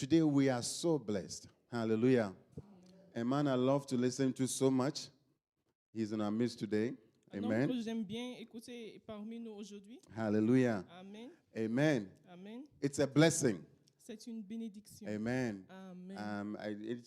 Today we are so blessed. Hallelujah. A man I love to listen to so much. He's in our midst today. Un homme Amen. que j'aime bien écouter parmi nous aujourd'hui. Hallelujah. Amen. Amen. Amen. It's a blessing. C'est une bénédiction. Amen. Amen.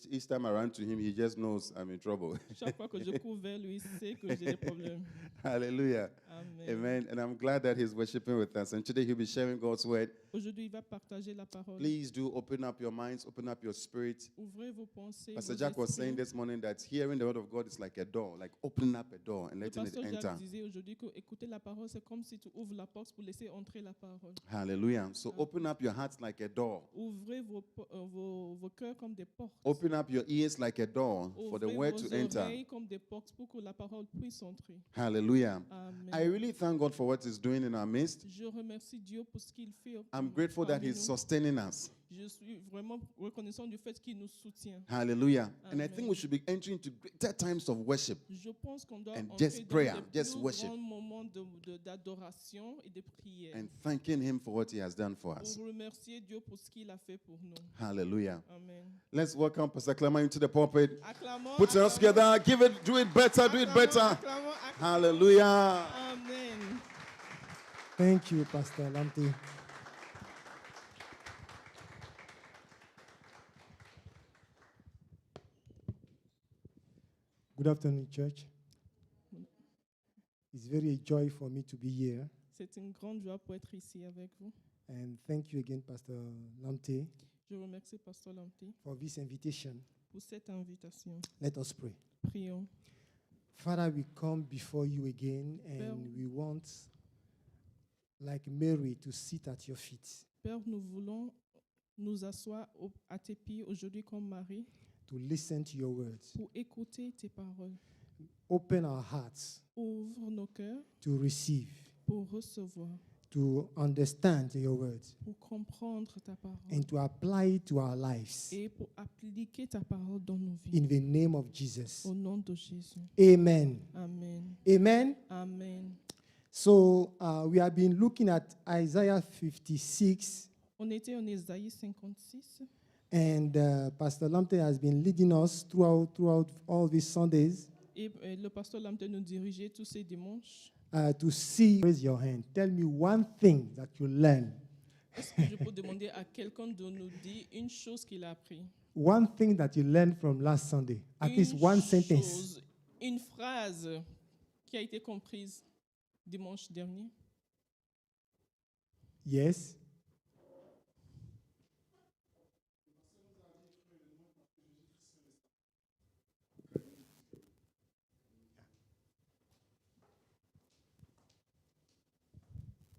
Each time I run to him, he just knows I'm in trouble. Chaque fois que je cours vers lui, il sait que j'ai des problèmes. Hallelujah. Amen. Amen. And I'm glad that he's worshiping with us. And today he'll be sharing God's word. Aujourd'hui, il va partager la parole. Please do open up your minds, open up your spirit. Ouvrez vos pensées, Pastor vos Jack was esprits. saying this morning that hearing the word of God is like a door, like opening up a door and Le letting it pasteur enter. Jacques disait aujourd'hui que écouter la parole, c'est comme si tu ouvres la porte pour laisser entrer la parole. Hallelujah. So open up your hearts like a door. Ouvrez vos cœurs comme des portes. Open up your ears like a door for the Ouvrez word vos to enter. oreilles comme des portes pour que la parole puisse entrer. Hallelujah. Amen. I really thank God for what he's doing in our midst. Je remercie Dieu pour ce qu'il fait. I'm grateful that parmi he's nous. sustaining us. Je suis vraiment reconnaissant du fait qu'il nous soutient. Hallelujah. And I Amen. think we should be entering into greater times of worship. Je pense qu'on doit And entrer just dans prayer, des just plus worship. grands moments d'adoration et de prière. And thanking him for what he has done for us. Pour remercier Dieu pour ce qu'il a fait pour nous. Hallelujah. Amen. Let's welcome Pastor Clement into the pulpit. Acclamons, Put your hands together. Give it, do it better, do it better. acclamons. Hallelujah. Amen. Thank you, Pastor Lamte. Good afternoon, church. It's very a joy for me to be here. C'est une grande joie pour être ici avec vous. And thank you again, Pastor Lamte, Je remercie Pasteur Lamti for this invitation. pour cette invitation. Let us pray. Prions. Father, we come before you again and we want, like Mary, to sit at your feet, Père, nous voulons nous asseoir à tes pieds aujourd'hui comme Marie to listen to your words. pour écouter tes paroles. Open our hearts Ouvre nos cœurs to receive, pour recevoir, to understand your words, pour comprendre ta parole and to apply it to our lives. et pour appliquer ta parole dans nos vies. In the name of Jesus. Au nom de Jésus. Amen. Amen. Amen. Amen. So we have been looking at Isaiah 56, On était en Ésaïe 56 and Pastor Lamte has been leading us throughout all these Sundays et le pasteur Lamte nous dirigeait tous ces dimanches. to see. Raise your hand. Tell me one thing that you learn. Est-ce que je peux demander à quelqu'un de nous dire une chose qu'il a appris? One thing that you learned from last Sunday. At least one sentence. chose, une phrase qui a été comprise dimanche dernier. Yes.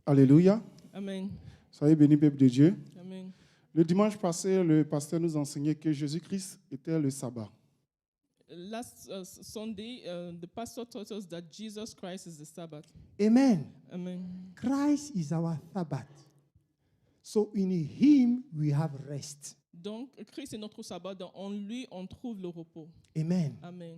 Alléluia. Amen. Soyez bénis, peuple de Dieu. Amen. Le dimanche passé, le pasteur nous enseignait que Jésus-Christ était le sabbat. Last Sunday, the pastor taught us that Jesus Christ is the Sabbath. Amen. Amen. Christ is our Sabbath. So in him we have rest. Donc, Christ est notre sabbat. En lui, on trouve le repos. Amen. Amen.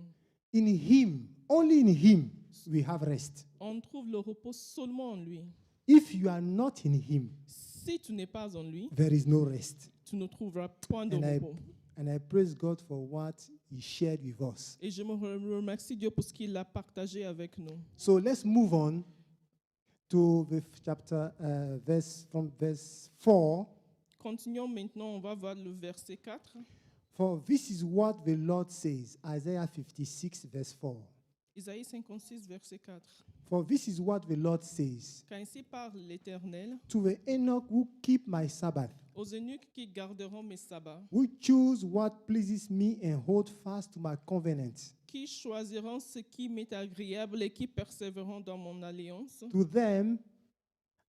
In him, only in him we have rest. On trouve le repos seulement en lui. If you are not in him, Si tu n'es pas en lui, there is no rest. tu ne trouveras point de And repos. I praise God for what he shared with us. Et je me remercie Dieu pour ce qu'il a partagé avec nous. So let's move on to the chapter, from verse 4. Continuons maintenant, on va voir le verset 4. For this is what the Lord says, Isaiah 56, verse 4. Isaïe 56, verset 4. For this is what the Lord says, Car ainsi parle l'Éternel, to the Enoch who keep my Sabbath, aux eunuques qui garderont mes sabbats, who choose what pleases me and hold fast to my covenant. qui choisiront ce qui m'est agréable et qui persévéreront dans mon alliance. To them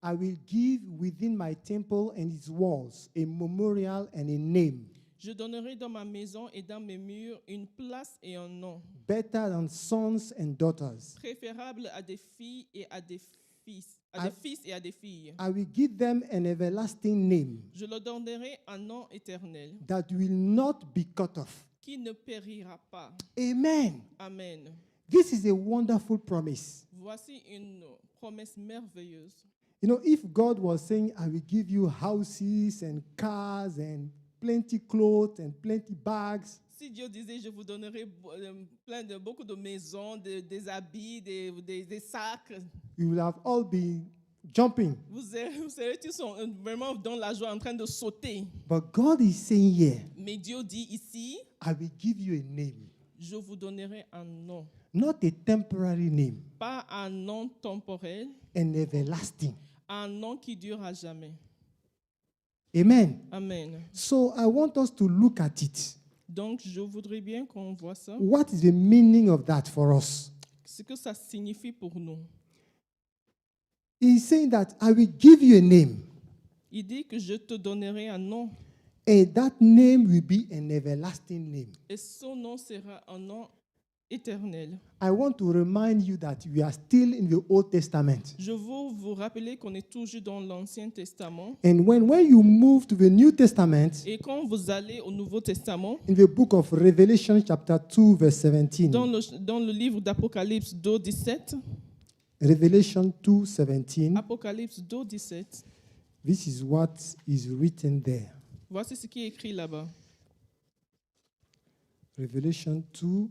I will give within my temple and its walls a memorial and a name, Je donnerai dans ma maison et dans mes murs une place et un nom, better than sons and daughters. préférable à des filles et à des fils, à des fils et à des filles. I will give them an everlasting name Je leur donnerai un nom éternel that will not be cut off. qui ne périra pas. Amen. Amen. This is a wonderful promise. Voici une promesse merveilleuse. You know, if God was saying, I will give you houses and cars and plenty clothes and plenty bags, Si Dieu disait, je vous donnerai beaucoup de maisons, des habits, des sacs, you will have all been jumping. vous serez tous vraiment dans la joie en train de sauter. But God is saying here, Mais Dieu dit ici, I will give you a name, je vous donnerai un nom. not a temporary name, Pas un nom temporel, an everlasting. un nom qui dure à jamais. Amen. Amen. So I want us to look at it. Donc, je voudrais bien qu'on voit ça. What is the meaning of that for us? Ce que ça signifie pour nous. He's saying that I will give you a name, Il dit que je te donnerai un nom. and that name will be an everlasting name. Et son nom sera un nom éternel. I want to remind you that we are still in the Old Testament. Je veux vous rappeler qu'on est toujours dans l'Ancien Testament. And when you move to the New Testament, Et quand vous allez au Nouveau Testament, in the book of Revelation, chapter 2, verse 17, dans le livre d'Apocalypse 2, 17, Revelation 2, 17, Apocalypse 2, 17, this is what is written there. voici ce qui est écrit là-bas. Revelation 2,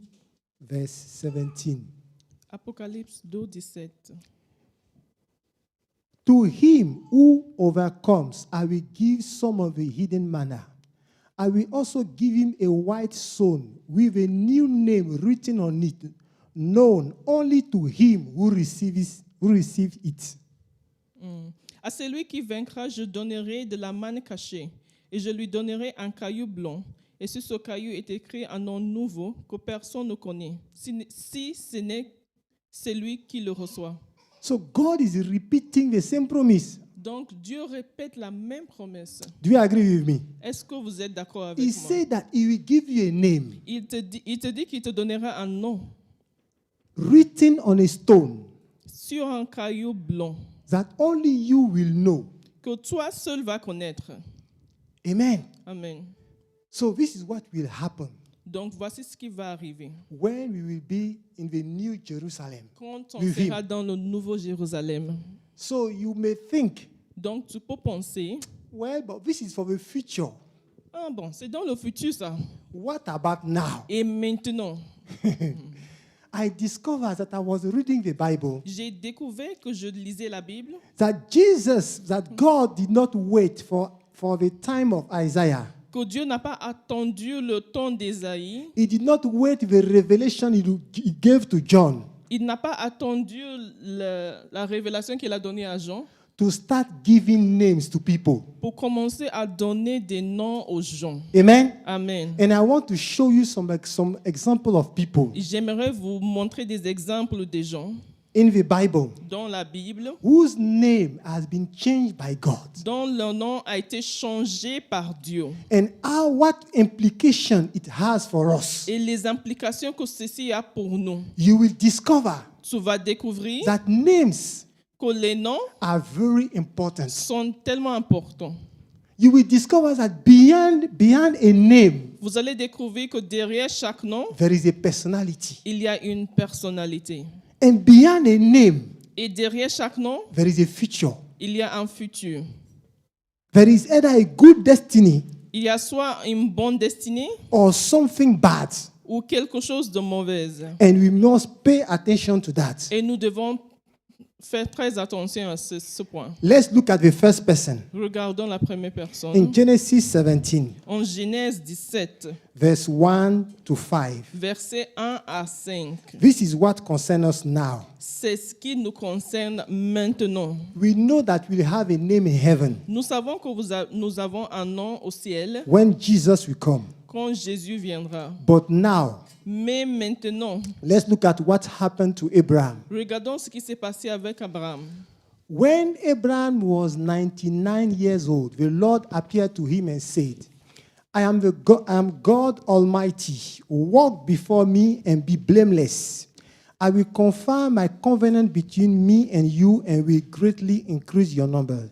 verse 17. Apocalypse 2, 17. To him who overcomes, I will give some of the hidden manna. I will also give him a white stone with a new name written on it, known only to him who receives it. À celui qui vaincra, je donnerai de la manne cachée, et je lui donnerai un caillou blanc. Et sur ce caillou est écrit un nom nouveau que personne ne connaît, si ce n'est celui qui le reçoit. So God is repeating the same promise. Donc Dieu répète la même promesse. Do you agree with me? Est-ce que vous êtes d'accord avec He moi? said that he will give you a name Il te dit qu'il te donnera un nom written on a stone sur un caillou blanc that only you will know. que toi seul vas connaître. Amen. Amen. So this is what will happen Donc voici ce qui va arriver. when we will be in the New Jerusalem. Quand on With sera him. dans le Nouveau Jérusalem. So you may think, Donc tu peux penser, well, but this is for the future. ah bon, c'est dans le futur ça. What about now? Et maintenant, I discovered that I was reading the Bible, j'ai découvert que je lisais la Bible, that God did not wait for the time of Isaiah. que Dieu n'a pas attendu le temps d'Ésaïe, He did not wait the revelation he gave to John il n'a pas attendu la révélation qu'il a donnée à Jean to start giving names to people. pour commencer à donner des noms aux gens. Amen. Amen. And I want to show you some example of people J'aimerais vous montrer des exemples de gens in the Bible dans la Bible whose name has been changed by God, dont le nom a été changé par Dieu. and what implication it has for us. Et les implications que ceci a pour nous. You will discover Tu vas découvrir that names que les noms are very important. sont tellement importants. You will discover that beyond a name, Vous allez découvrir que derrière chaque nom, there is a personality. il y a une personnalité. And beyond a name, Et derrière chaque nom, there is a future. il y a un futur. There is either a good destiny Il y a soit une bonne destinée or something bad. ou quelque chose de mauvaise. And we must pay attention to that. Et nous devons faire très attention à ce point. Let's look at the first person. Regardons la première In personne. Genesis 17, En Genèse 17, verse 1 to 5. versets 1 à 5. This is what concerns us now. C'est ce qui nous concerne maintenant. We know that we'll have a name in heaven Nous savons que nous avons un nom au ciel when Jesus will come. quand Jésus viendra. But now, Mais maintenant, let's look at what happened to Abraham. regardons ce qui s'est passé avec Abraham. When Abraham was 99 years old, the Lord appeared to him and said, I am God Almighty. Walk before me and be blameless. I will confirm my covenant between me and you and will greatly increase your number.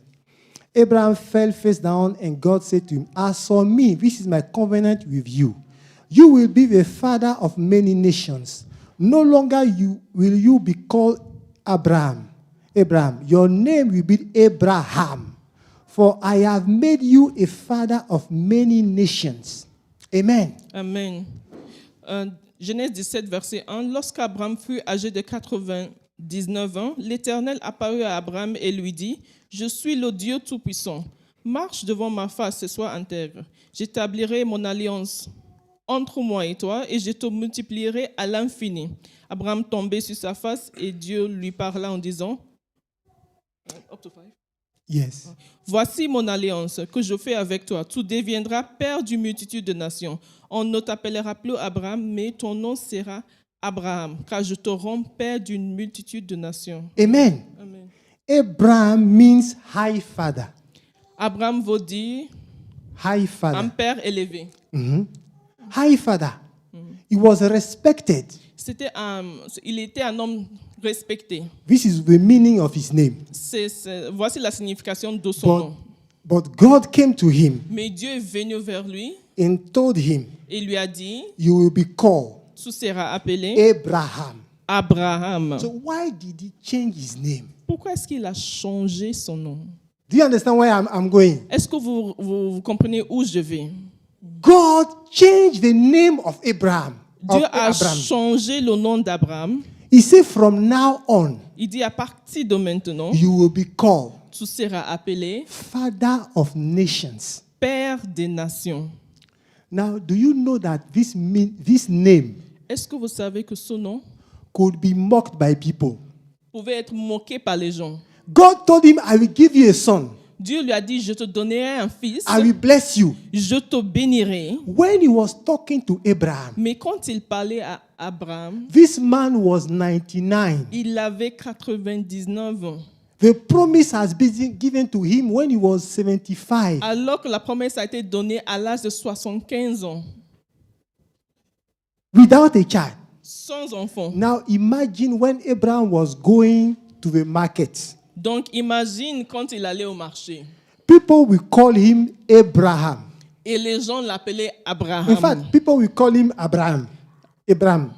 Abraham fell face down, and God said to him, as for me, this is my covenant with you. You will be the father of many nations. No longer will you be called Abraham. Your name will be Abraham, For I have made you a father of many nations. Amen. Amen. Genèse 17, verset 1. Lorsqu'Abraham fut âgé de 99 ans, l'Éternel apparut à Abraham et lui dit, « Je suis le Dieu Tout-Puissant. Marche devant ma face et sois intègre. J'établirai mon alliance entre moi et toi et je te multiplierai à l'infini. » Abraham tombait sur sa face et Dieu lui parla en disant, Up to 5. Yes. Voici mon alliance que je fais avec toi. Tu deviendras père d'une multitude de nations. On ne t'appellera plus Abraham, mais ton nom sera Abraham, car je te rends père d'une multitude de nations. Amen. Amen. Abraham means high father. Abraham veut dire High un father. père élevé. High father. He was respected. Il était un homme respecté. This is the meaning of his name. Voici la signification de son nom. But God came to him Mais Dieu est venu vers lui and told him, et lui a dit, you will be called tu seras appelé Abraham. Abraham. So why did he change his name? Pourquoi est-ce qu'il a changé son nom? Do you understand where I'm going? Est-ce que vous comprenez où je vais? God changed the name of Abraham. Dieu a changé le nom d'Abraham. He said, from now on, Il dit à partir de maintenant, you will be called tu seras appelé Father of Nations. Père des nations. Now, do you know that this name Est-ce que vous savez que ce nom could be mocked by people? pouvait être moqué par les gens? God told him, I will give you a son. Dieu lui a dit, je te donnerai un fils, I will bless you. je te bénirai. When he was talking to Abraham, Mais quand il parlait à Abraham, this man was 99. il avait 99 ans. The promise has been given to him when he was 75. Alors que la promesse a été donnée à l'âge de 75 ans, Without a child. sans enfant. Now imagine when Abraham was going to the market. Donc imagine quand il allait au marché. People will call him Abraham. Et les gens l'appelaient Abraham. In fact, people will call him Abraham. Abraham.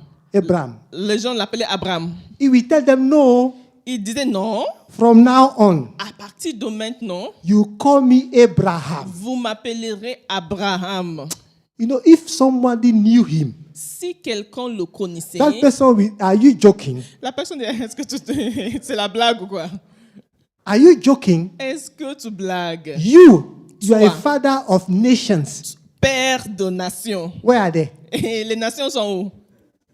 Les gens l'appelaient Abraham. He will tell them, no, Il disait non, from now on, à partir de maintenant, you call me Abraham. vous m'appellerez Abraham. You know, if somebody knew him, Si quelqu'un le connaissait, that person will, are you joking? la personne dit, est-ce que c'est la blague ou quoi? Are you joking? Est-ce que tu blagues? You are a Toi. father of nations. Père de nations. Where are they? Et les nations sont où?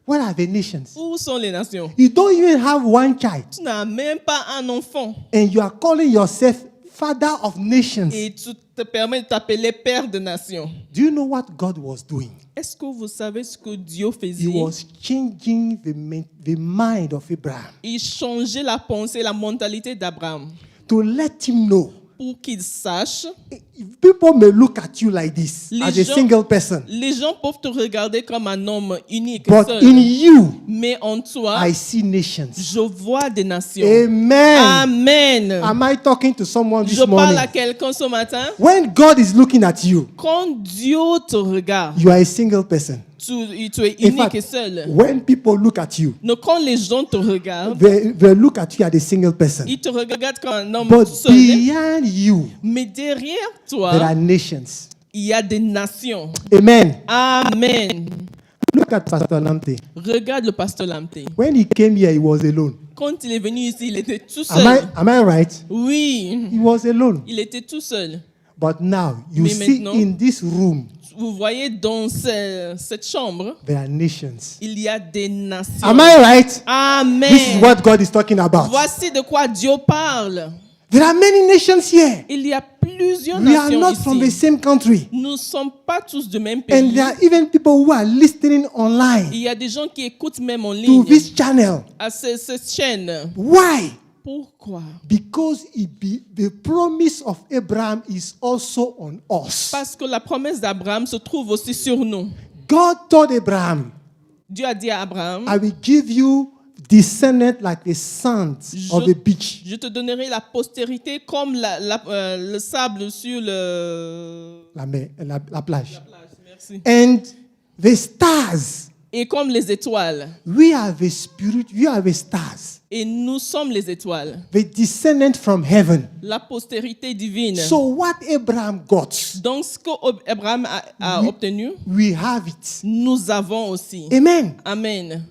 Where are the nations? Où sont les nations? You don't even have one child, Tu n'as même pas un enfant. and you are calling yourself father of nations. Et tu te permets de t'appeler Père de nations. Do you know what God was doing? Est-ce que vous savez ce que Dieu He faisait? was changing the mind of Abraham Il changeait la pensée, la mentalité d'Abraham to let him know. pour qu'il sache. People may look at you like this Les as a gens- single person, Les gens peuvent te regarder comme un homme unique, but seul. in you, Mais en toi, I see nations. je vois des nations. Amen. Amen. Am I talking to someone this Je parle morning? à quelqu'un ce matin. When God is looking at you, Quand Dieu te regarde, you are a single person. tu es In unique fact, et seul. when people look at you, Donc quand les gens te regardent, they look at you as a single person. ils te regardent comme un homme But seul. beyond you, Mais derrière there toi, are nations. il y a des nations. Amen. Amen. Look at Pastor Lamte. Regarde le pasteur Lamte. When he came here, he was alone. Quand il est venu ici, il était tout Am seul. I right? Oui, He was alone. il était tout seul. But now, you Mais see maintenant- in this room, Vous voyez dans cette chambre, there are nations. il y a des nations. Am I right? This is Amen. what God is talking about. Voici de quoi Dieu parle. There are many nations here. Il y a plusieurs We are nations not from the ici. same country. Nous ne sommes pas tous du même And pays. there are even people who are listening Il online y a des gens qui écoutent même en to ligne this channel. à cette chaîne. Why? Pourquoi? Because the promise of Abraham is also on us. Parce que la promesse d'Abraham se trouve aussi sur nous. God told Abraham, Dieu a dit à Abraham, I will give you descendants like the sands of the beach. je te donnerai la postérité comme le sable sur La plage. Merci. And the stars. Et comme les étoiles. We are the spirit, you are the stars. Et nous sommes les étoiles, the descendant from heaven. la postérité divine. So what Abraham got, Donc, ce qu'Abraham a obtenu, we have it. nous avons aussi. Amen. Amen.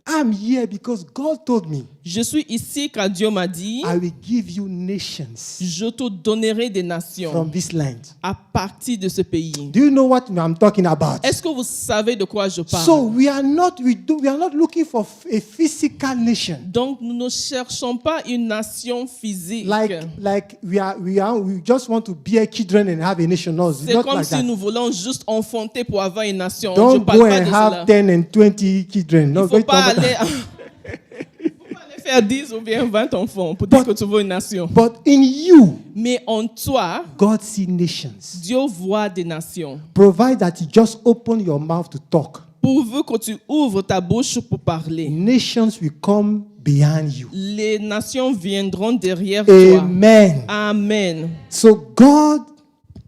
I'm here because God told me, Je suis ici car Dieu m'a dit, I will give you nations je te donnerai des from nations this land. à partir de ce pays. Do you know what I'm talking about? Est-ce que vous savez de quoi je parle? So we are not looking for a physical nation. Donc, nous ne cherchons pas une nation physique. Like we just want to bear children and have a nation. No, it's C'est not comme like si that. nous voulons juste enfanter pour avoir une nation. Je ne Don't parle go pas de and cela. have 10 and 20 children. Il No, ne faut don't pas talk about aller that. faut pas aller faire 10 ou bien 20 enfants pour dire que tu veux une nation. But in you, Mais en toi, God sees nations. Dieu voit des nations. Provide that you just open your mouth to talk. Pourvu que tu ouvres ta bouche pour parler, Nations will come behind you. les nations viendront derrière toi. Amen. Amen. So God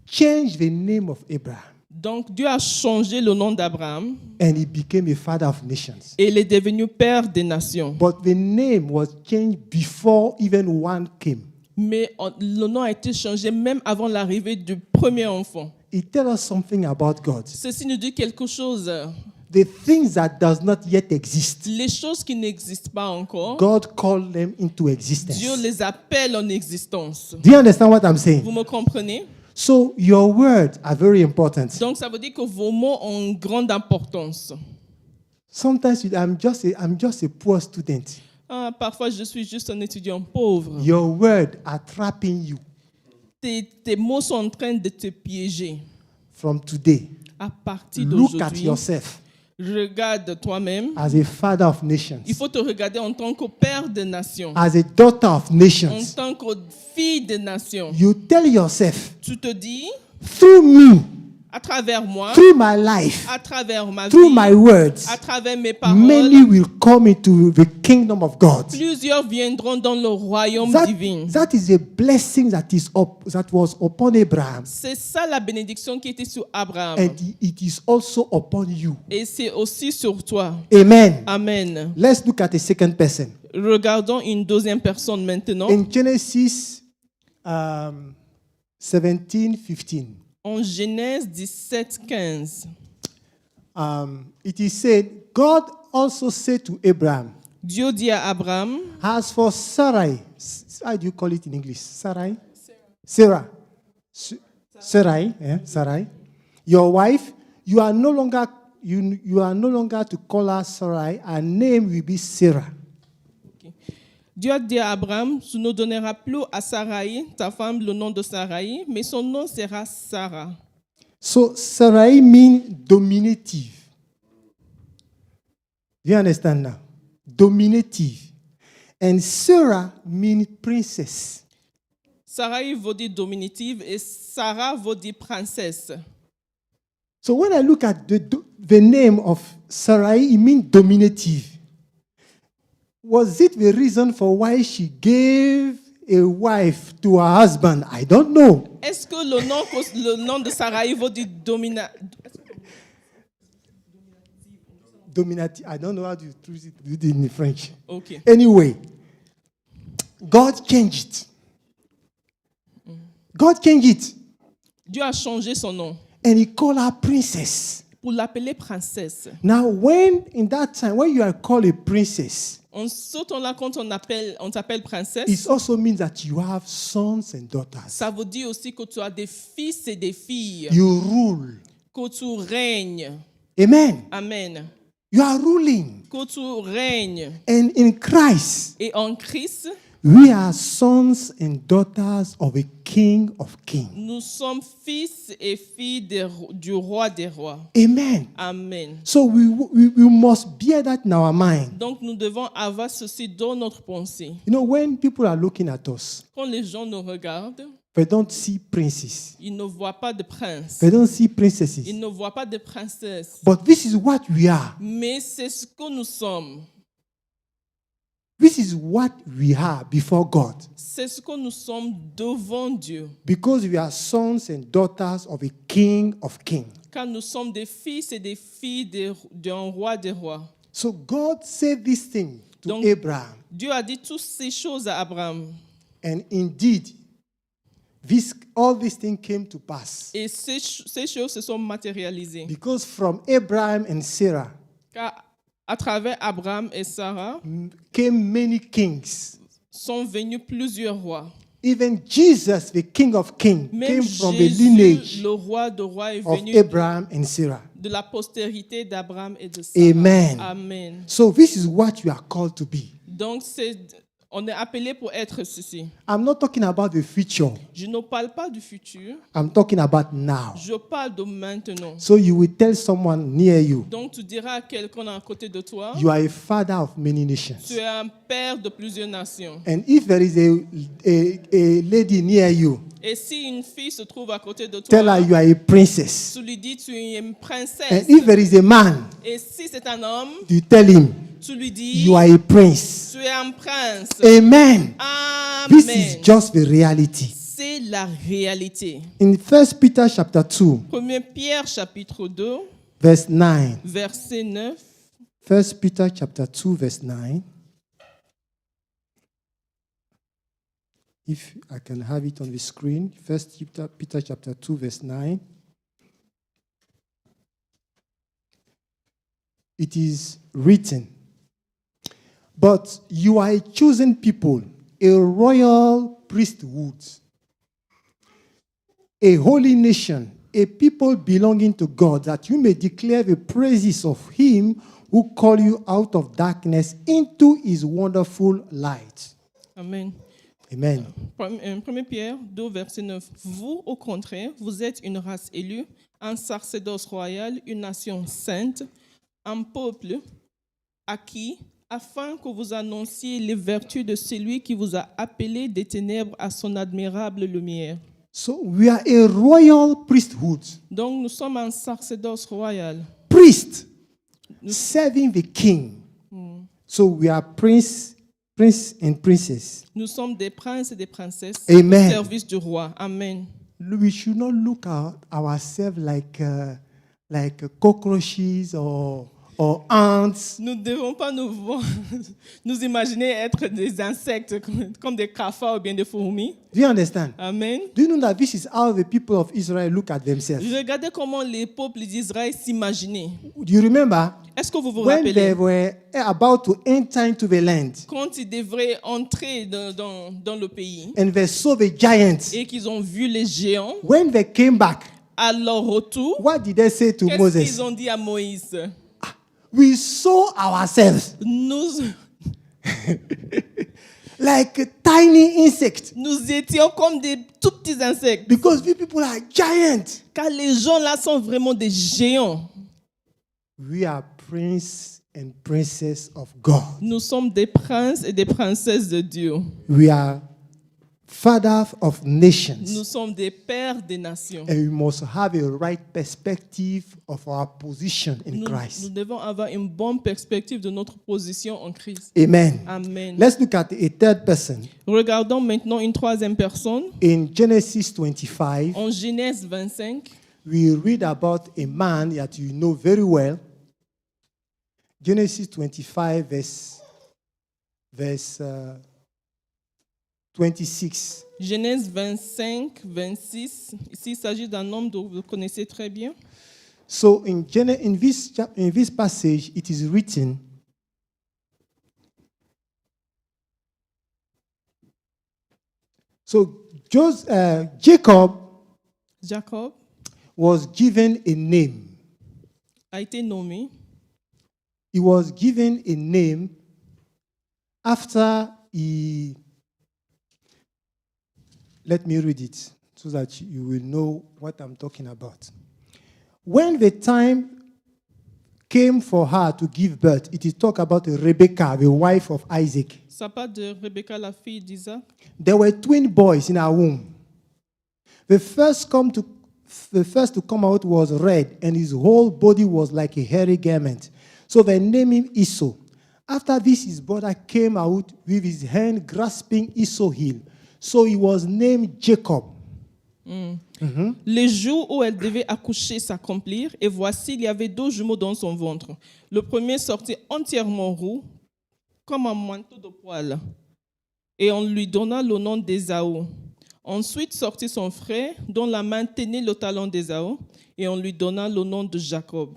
changed the name of Abraham Donc Dieu a changé le nom d'Abraham and he became a father of nations. et il est devenu père des nations. But the name was changed before even one came. Mais le nom a été changé même avant l'arrivée du premier enfant. It tells us something about God. Ceci nous dit quelque chose. The things that does not yet exist, Les choses qui n'existent pas encore, God called them into existence. Dieu les appelle en existence. Do you understand what I'm saying? Vous me comprenez? So your words are very important. Donc ça veut dire que vos mots ont une grande importance. Sometimes I'm just a poor student. Ah, parfois, je suis juste un étudiant pauvre. Your words are trapping you Tes mots sont en train de te piéger. from today. À partir Look at d'aujourd'hui, yourself regarde toi-même. as a father of nations, Il faut te regarder en tant que père de nation, as a daughter of en nations. tant que fille de nation. You tell yourself, Tu te dis, through me, à travers moi, through my life, à travers ma through vie, my words, à travers mes paroles, many will come into the kingdom of God. plusieurs viendront dans le royaume divin. That is a blessing that was upon Abraham, C'est ça la bénédiction qui était sur Abraham. and it is also upon you. Et c'est aussi sur toi. Amen. Amen. Let's look at a second person. Regardons une deuxième personne maintenant. In Genesis 17:15, En Genèse 17, 15. it is said, God also said to Abraham, Dieu dit à Abraham, as for Sarai, how do you call it in English? Sarai? Sarah. Sarai, yeah, Sarai. Your wife, you are no longer to call her Sarai. Her name will be Sarah. Dieu a dit à Abraham, tu ne donneras plus à Sarai, ta femme, le nom de Sarai, mais son nom sera Sarah. So Sarai means dominative. Do you understand now? Dominative. And Sarah means princess. Sarai veut dire dominative et Sarah veut dire princesse. So when I look at the name of Sarai, it means dominative. Was it the reason for why she gave a wife to her husband? I don't know. Est-ce que le nom de Sarai veut dire Dominative. I don't know how to do it in French. Ok. Anyway, God changed it. God changed it. Dieu a changé son nom And he called her princess. pour l'appeler princesse. Now, in that time, when you are called a princess, En ce temps-là, quand on t'appelle princesse, it also means that you have sons and daughters. ça veut dire aussi que tu as des fils et des filles, You rule. que tu règnes. Amen. Amen. You are ruling. Que tu règnes. And in Christ, Et en Christ, we are sons and daughters of a King of Kings. nous sommes fils et filles du roi des rois. Amen. Amen. So we must bear that in our mind. Donc nous devons avoir ceci dans notre pensée. You know, when people are looking at us, Quand les gens nous regardent, they don't see princes. ils ne voient pas de prince. They don't see princesses. Ils ne voient pas de princesse. But this is what we are. Mais c'est ce que nous sommes. This is what we are before God. C'est ce que nous sommes devant Dieu. Because we are sons and daughters of a King of Kings. Car nous sommes des fils et des filles d'un roi des rois. So God said this thing to Donc, Abraham. Dieu a dit toutes ces choses à Abraham. And indeed, all these things came to pass. Et ces choses se sont matérialisées. Because from Abraham and Sarah Car à travers Abraham et Sarah came many kings. sont venus plusieurs rois. Even Jesus, the King of Kings, Même came from the Jésus, lineage le roi de rois, est of venu Abraham and Sarah. de la postérité d'Abraham et de Sarah. Amen. Amen. So this is what you are called to be. Donc, on est appelé pour être ceci. I'm not talking about the future. Je ne parle pas du futur, I'm talking about now. je parle de maintenant. So you will tell someone near you, Donc, tu diras à quelqu'un à côté de toi, you are a father of many nations. tu es un père de plusieurs nations. And if there is a lady near you, Et si une fille se trouve à côté de tell her toi, you are a princess. tu lui dis tu es une And princesse. if there is a man, Et si c'est un homme, you tell him tu lui dis you are a prince. tu es un prince. Amen. This is Amen. just the reality. C'est la réalité. In 1 Peter chapter 2, 1 Pierre chapitre 2, verse 9. verset 9. 1 Peter chapter 2, verse 9. If I can have it on the screen, 1 Peter chapter 2, verse 9. It is written, but you are a chosen people, a royal priesthood, a holy nation, a people belonging to God, that you may declare the praises of him who called you out of darkness into his wonderful light. Amen. Amen. 1 Pierre 2, verset 9. Vous, au contraire, vous êtes une race élue, un sacerdoce royal, une nation sainte, un peuple acquis, afin que vous annonciez les vertus de celui qui vous a appelé des ténèbres à son admirable lumière. So we are a royal priesthood. Donc, nous sommes un sacerdoce royal. Priest serving the king. So we are prince and princess. Nous sommes des princes et des princesses Amen. au service du roi. Amen. We should not look at ourselves like cockroaches or ants. Nous ne devons pas nous imaginer être des insectes comme des cafards ou bien des fourmis. Do you understand? Amen. Do you know that this is how the people of Israel look at themselves? Regardez comment les peuples d'Israël s'imaginaient. Do you remember Est-ce que vous vous when they rappelez were about to enter into the land quand ils devraient entrer dans le pays and they saw the giants? et qu'ils ont vu les géants, When they came back, à leur retour, what did they say to qu'est-ce Moses? qu'ils ont dit à Moïse? We saw ourselves Nous like tiny insects étions comme des tout petits insectes. because we people are giants. Car les gens là sont vraiment des géants. We are prince and princess of God. Nous sommes des princes et des princesses de Dieu. We are father of Nous nations. sommes des pères des nations. And we must have a right perspective of our position in Nous Christ. devons avoir une bonne perspective de notre position en Christ. Amen. Amen. Let's look at a third person. Regardons maintenant une troisième personne. In Genesis 25, En Genèse 25, we read about a man that you know very well. Genesis 25, verse 26. Genèse 25, 26. Ici, il s'agit d'un homme dont vous connaissez très bien. So in this passage, it is written, so Jacob Jacob was given a name. a été nommé. He was given a name after he. Let me read it so that you will know what I'm talking about. When the time came for her to give birth, it is talk about Rebekah, the wife of Isaac. Ça parle de Rebecca, la fille d'Isaac. There were twin boys in her womb. The first to come out was red, and his whole body was like a hairy garment. So they named him Esau. After this, his brother came out with his hand grasping Esau's heel. So he was named Jacob. Les jours où elle devait accoucher s'accomplirent, et voici, il y avait 2 jumeaux dans son ventre. Le premier sortit entièrement roux, comme un manteau de poil, et on lui donna le nom d'Ésaü. Ensuite sortit son frère, dont la main tenait le talon d'Ésaü, et on lui donna le nom de Jacob.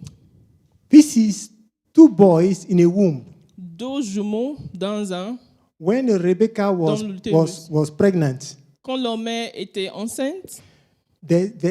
This is 2 boys in a womb. 2 jumeaux dans un. When Rebecca Dans l'utérus. was pregnant, Quand leur mère était enceinte,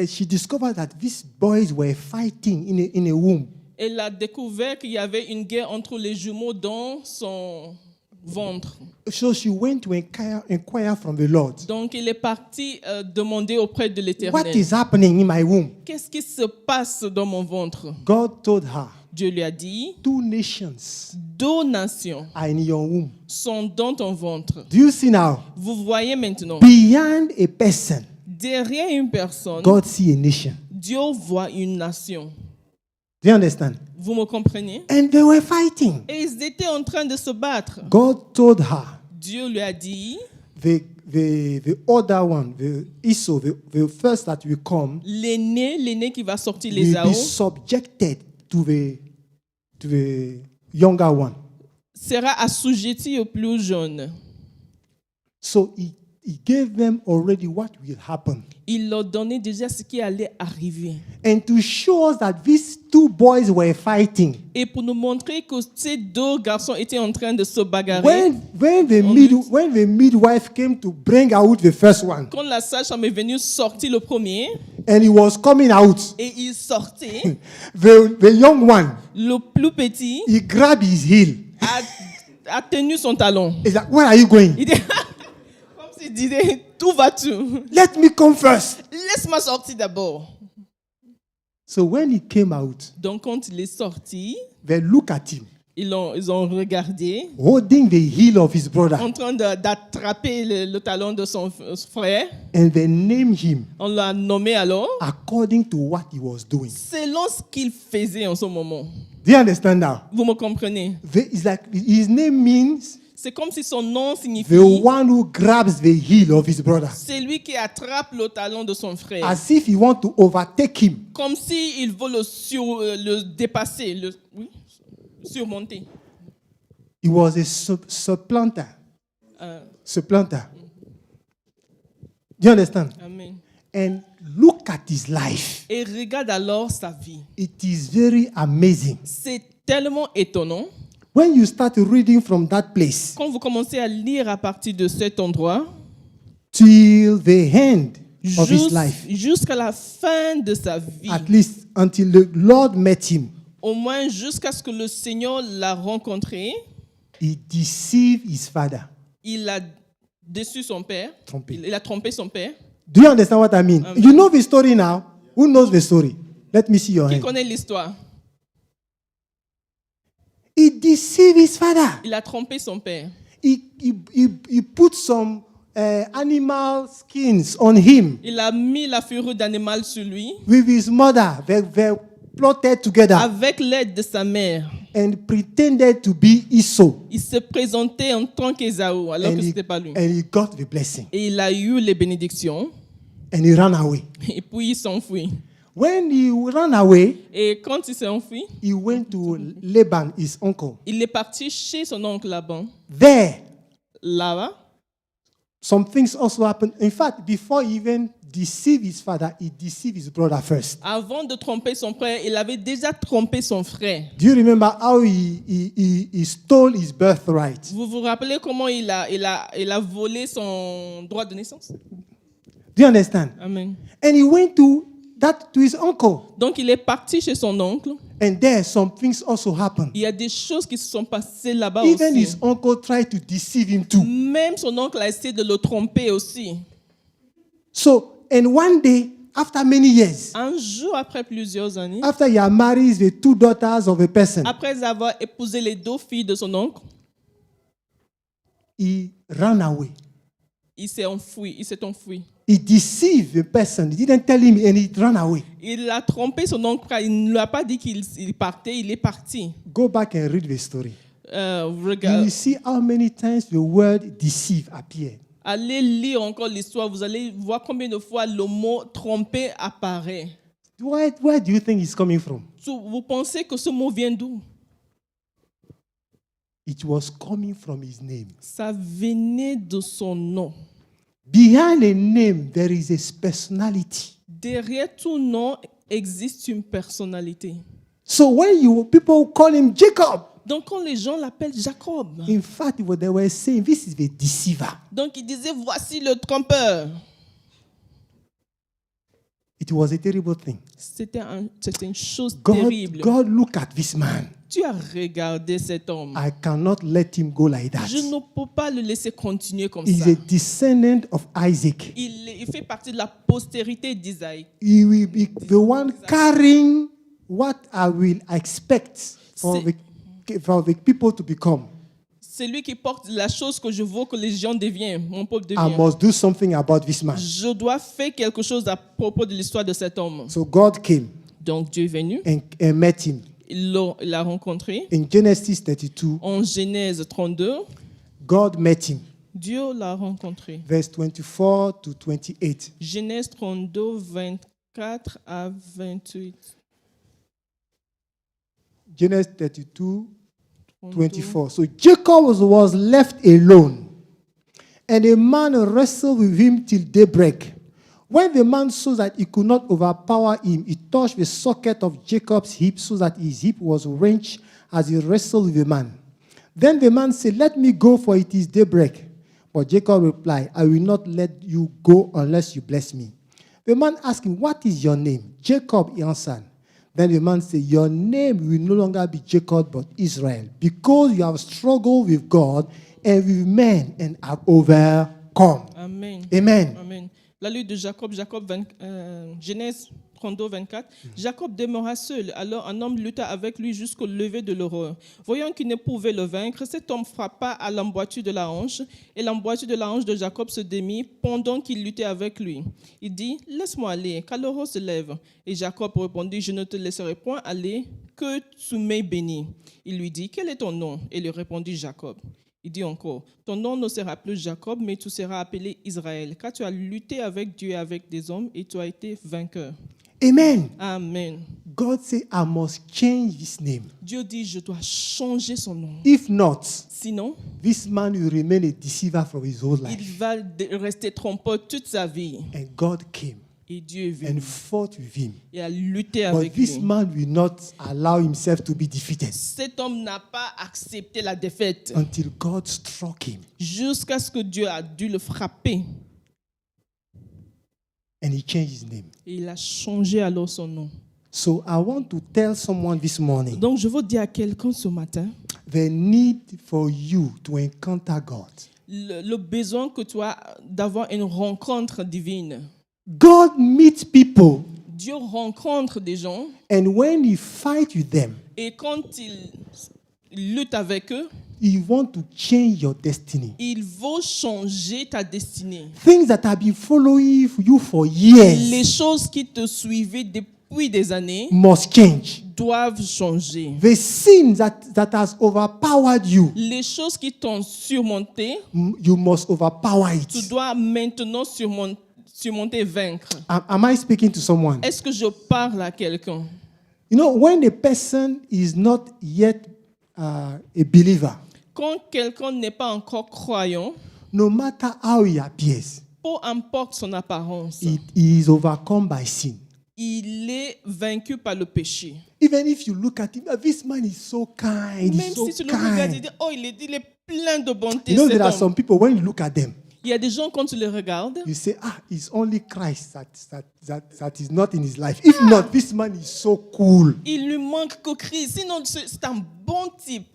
she discovered that these boys were fighting in a womb. elle a découvert qu'il y avait une guerre entre les jumeaux dans son ventre. So she went to inquire from the Lord. Donc, il est parti demander auprès de What l'Éternel. is happening in my womb? Qu'est-ce qui se passe dans mon ventre? God told her, Dieu lui a dit, 2 nations 2 nations are in your womb. sont dans ton ventre. Do you see now? Vous voyez maintenant, Beyond a person, derrière une personne, God see a nation. Dieu voit une nation. Do you understand? Vous me comprenez? And they were fighting. Et ils étaient en train de se battre. God told her, Dieu lui a dit, the other one, the Esau, the first that will come, l'aîné qui va sortir will les be Aos, subjected to the younger one. sera assujetti au plus jeune. So he gave them already what will happen. Il leur donnait déjà ce qui allait arriver. And to show us that these 2 boys were fighting, Et pour nous montrer que ces 2 garçons étaient en train de se bagarrer, when the midwife came to bring out the first one, quand la sage-femme est venue sortir le premier, and he was coming out, et il sortait, the young one, le plus petit he grabbed his heel. a tenu son talon. He's like, where are you going? Il dit, comme s'il disait, tout va-tu? Let me come first. Laisse-moi sortir d'abord. So when he came out, Donc quand il est sorti, they look at him, ils ont regardé, holding the heel of his brother, en train d'attraper le talon de son frère. and they name him On l'a nommé alors according to what he was doing. selon ce qu'il faisait en ce moment. Do you understand now? Vous me comprenez? It's like his name means C'est comme si son nom signifie the one who grabs the heel of his brother, c'est lui qui attrape le talon de son frère. as if he want to overtake him. Comme s'il veut le dépasser, surmonter. He was a supplanter. Supplanter. Do you understand? Amen. And look at his life. Et regarde alors sa vie. It is very amazing. C'est tellement étonnant. When you start reading from that place Quand vous commencez à lire à partir de cet endroit, till the end of his life, jusqu'à la fin de sa vie, at least until the Lord met him, au moins jusqu'à ce que le Seigneur l'a rencontré, he deceived his father. il a déçu son père, Trompé. il a trompé son père. Do you understand what I mean? Amen. You know the story now. Who knows the story? Let me see your Qui hand. connaît l'histoire? He deceived his father. Il a trompé son père. He put some animal skins on him Il a mis la fourrure d'animal sur lui with his mother. They plotted together avec l'aide de sa mère. and pretended to be Esau. Il se présentait en tant qu'Ésaü alors And que ce he, n'était pas lui. and he got the blessing. Et il a eu les bénédictions And he ran away. et puis il s'enfuit. When he ran away, Et quand il s'est enfui, he went to Laban, his uncle. il est parti chez son oncle Laban. There, Là-bas, some things also happened. In fact, before he even deceived his father, he deceived his brother first. avant de tromper son frère, il avait déjà trompé son frère. Do you remember how he stole his birthright? Vous vous rappelez comment il a volé son droit de naissance? Do you understand? Amen. And he went to his uncle. Donc il est parti chez son oncle. And there, some things also happened. Il y a des choses qui se sont passées là-bas Even aussi. his uncle tried to deceive him too. Même son oncle a essayé de le tromper aussi. So, and one day, after many years, Un jour après plusieurs années, after he had married the 2 daughters of a person, après avoir épousé les 2 filles de son oncle, he ran away. il s'est enfui. He deceived the person. He didn't tell him and he ran away. Il a trompé son oncle. Il ne lui a pas dit qu'il partait. Il est parti. Go back and read the story. You Regarde, will see how many times the word deceive appeared. Allez lire encore l'histoire, vous allez voir combien de fois le mot tromper apparaît. Where do you think it's coming from? Vous pensez que ce mot vient d'où? It was coming from his name. Ça venait de son nom. Behind a name, there is a personality. Derrière tout nom existe une personnalité. So when people call him Jacob, Donc quand les gens l'appellent Jacob, in fact, what they were saying, this is the deceiver. donc ils disaient voici le trompeur. It was a terrible thing. C'était une chose terrible. God look at this man. Tu as regardé cet homme. I cannot let him go like that. Je ne peux pas le laisser continuer comme He's ça. a descendant of Isaac. Il fait partie de la postérité d'Isaïe. He will be the one carrying what I will expect for the people to become. C'est lui qui porte la chose que je veux que les gens deviennent, mon peuple I devienne. must do something about this man. Je dois faire quelque chose à propos de l'histoire de cet homme. So God came Donc Dieu est venu, and met him. il l'a rencontré. In Genesis 32, En Genèse 32, God met him. Dieu l'a rencontré. Verse 24 to 28. Genèse 32, 24 à 28. Genesis 32, 24. So Jacob was left alone, and a man wrestled with him till daybreak. When the man saw that he could not overpower him, he touched the socket of Jacob's hip so that his hip was wrenched as he wrestled with the man. Then the man said, "Let me go, for it is daybreak." But Jacob replied, "I will not let you go unless you bless me." The man asked him, "What is your name?" "Jacob," he answered. Then the man said, "Your name will no longer be Jacob, but Israel, because you have struggled with God and with men and have overcome." Amen. Amen. Amen. La lutte de Jacob, Genèse 32, 24. Jacob demeura seul. Alors un homme lutta avec lui jusqu'au lever de l'aurore. Voyant qu'il ne pouvait le vaincre, cet homme frappa à l'emboîture de la hanche, et l'emboîture de la hanche de Jacob se démit pendant qu'il luttait avec lui. Il dit, « Laisse-moi aller, car l'aurore se lève. » Et Jacob répondit, « Je ne te laisserai point aller, que tu m'aies béni. » Il lui dit, « Quel est ton nom ?» Et lui répondit Jacob. Il dit encore, « Ton nom ne sera plus Jacob, mais tu seras appelé Israël, car tu as lutté avec Dieu et avec des hommes, et tu as été vainqueur. » Amen. Amen. God said, "I must change his name. Dieu dit, je dois changer son nom. If not, Sinon, this man will remain a deceiver from his whole il life." va rester trompeur toute sa vie. And God came Et Dieu est and venu fought with him. et a lutté But avec this lui. man will not allow himself to be defeated Cet homme n'a pas accepté la défaite until God struck him jusqu'à ce que Dieu a dû le frapper. and he changed his name. Et il a changé alors son nom. So I want to tell someone this morning Donc je veux dire à quelqu'un ce matin, the need for you to encounter God. le besoin que tu as d'avoir une rencontre divine. God meets people, Dieu rencontre des gens and when he fights with them, et quand il lutte avec eux, he wants to change your destiny. il veut changer ta destinée. Things that have been following you for Les years choses qui te suivaient depuis des années must change. doivent changer. The sin that has overpowered you, Les choses qui t'ont surmonté, you must overpower tu it. dois maintenant surmonter et vaincre. Am I speaking to someone? Est-ce que je parle à quelqu'un? You know, when a person is not yet a believer, Quand quelqu'un n'est pas encore croyant, no matter how he appears, peu importe son apparence, he is overcome by sin. il est vaincu par le péché. Even if you look at him, this man is so kind. Même He's so si tu le regardes, tu kind. dis, oh, il est plein de bonté. You know, cet there are homme. some people, when you look at them, Il y a des gens, quand tu les regardes, you say, it's only Christ that is not in his life. If not, this man is so cool. il lui manque que Christ. Sinon, c'est un bon type.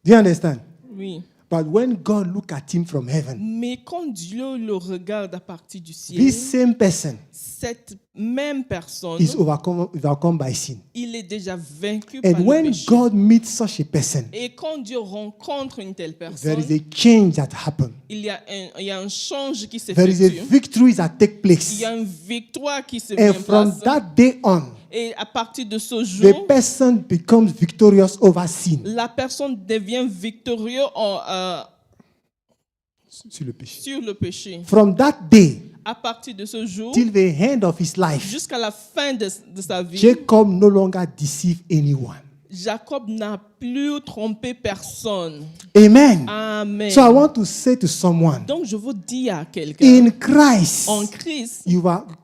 Do you understand? Oui. But when God look at him from heaven, Mais quand Dieu le regarde à partir du ciel, this same person cette même personne, is overcome by sin. il est déjà vaincu par And le when péché. God meets such a person, Et quand Dieu rencontre une telle there personne, is a change that happens. il y a un change qui There is a s'effectue. victory that takes Il place. y a une victoire qui se And met en from place. that day on, Et à partir de ce the jour, person becomes victorious over sin. la personne devient victorieuse sur le péché. sur le péché. From that day À partir de ce jour, till the end of his life, jusqu'à la fin de sa vie, Jacob no longer deceived anyone. Jacob n'a plus trompé personne. Amen. Amen. So I want to say to someone, Donc je vous dis à quelqu'un, in Christ, en Christ,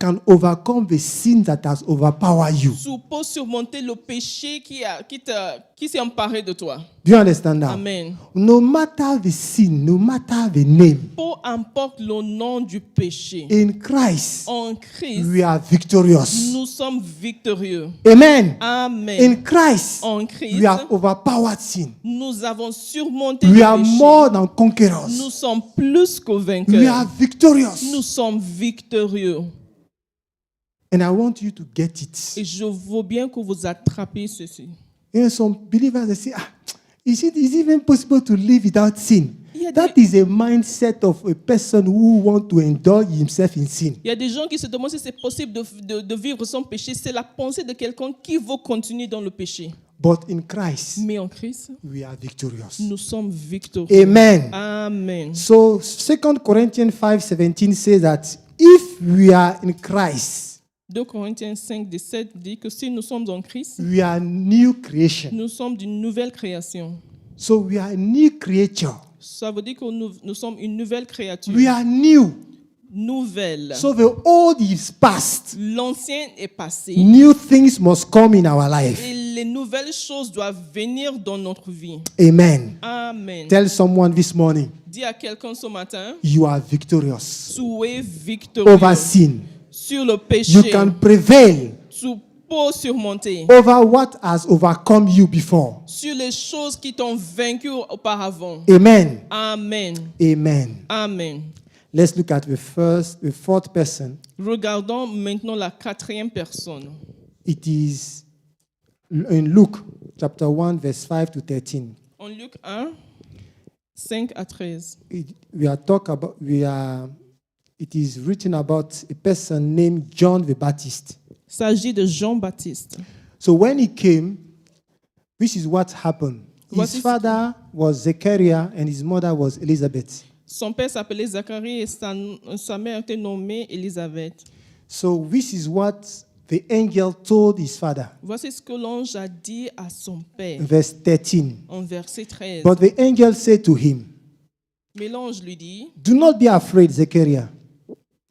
can overcome the sin that has overpowered you. tu peux surmonter le péché qui s'est emparé de toi. Do you understand that? Amen. No matter the sin, no matter the name, Peu importe le nom du péché, in Christ, en Christ, we are victorious. nous sommes victorieux. Amen. Amen. In Christ, En Christ, we have overpowered sin. nous avons surmonté We le are péché. more than conquerors. Nous sommes plus que We vainqueurs. are victorious. Nous sommes victorieux. And I want you to get it. Et je veux bien que vous attrapiez ceci. You know, some believers, they say, is it even possible to live without sin? Il y a That is a mindset of a person who wants to indulge himself in sin. Il y a des gens qui se demandent si c'est possible de vivre sans péché. C'est la pensée de quelqu'un qui veut continuer dans le péché. But in Christ, Mais en Christ, we are victorious. nous sommes victorieux. Amen. Amen. So 2 Corinthians 5:17 says that if we are in Christ, 2 Corinthiens 5, 17 dit que si nous sommes en Christ, we are new creation. nous sommes d'une nouvelle création. So we are a new creature. Ça veut dire que nous sommes une nouvelle créature. We are new. Nouvelle. So the old is past. L'ancien est passé. New things must come in our life. Et les nouvelles choses doivent venir dans notre vie. Amen. Amen. Tell someone this morning, Dis à quelqu'un ce matin, you are victorious tu es victorieux over sin. sur le péché. You can prevail Tu peux surmonter over what has overcome you before. sur les choses qui t'ont vaincu auparavant. Amen. Amen. Amen. Amen. Let's look at the fourth person. Regardons maintenant la quatrième personne. It is in Luke chapter 1, verse 5 to 13. En Luc 1, 5 à 13. It is written about a person named John the Baptist. Il s'agit de Jean-Baptiste. So when he came, this is what happened. His father was Zechariah and his mother was Elizabeth. Son père s'appelait Zacharie et sa mère était nommée Élisabeth. So this is what the angel told his father. Voici ce que l'ange a dit à son père Verse 13. en verset 13. But the angel said to him, Mais l'ange lui dit, do not be afraid, Zechariah.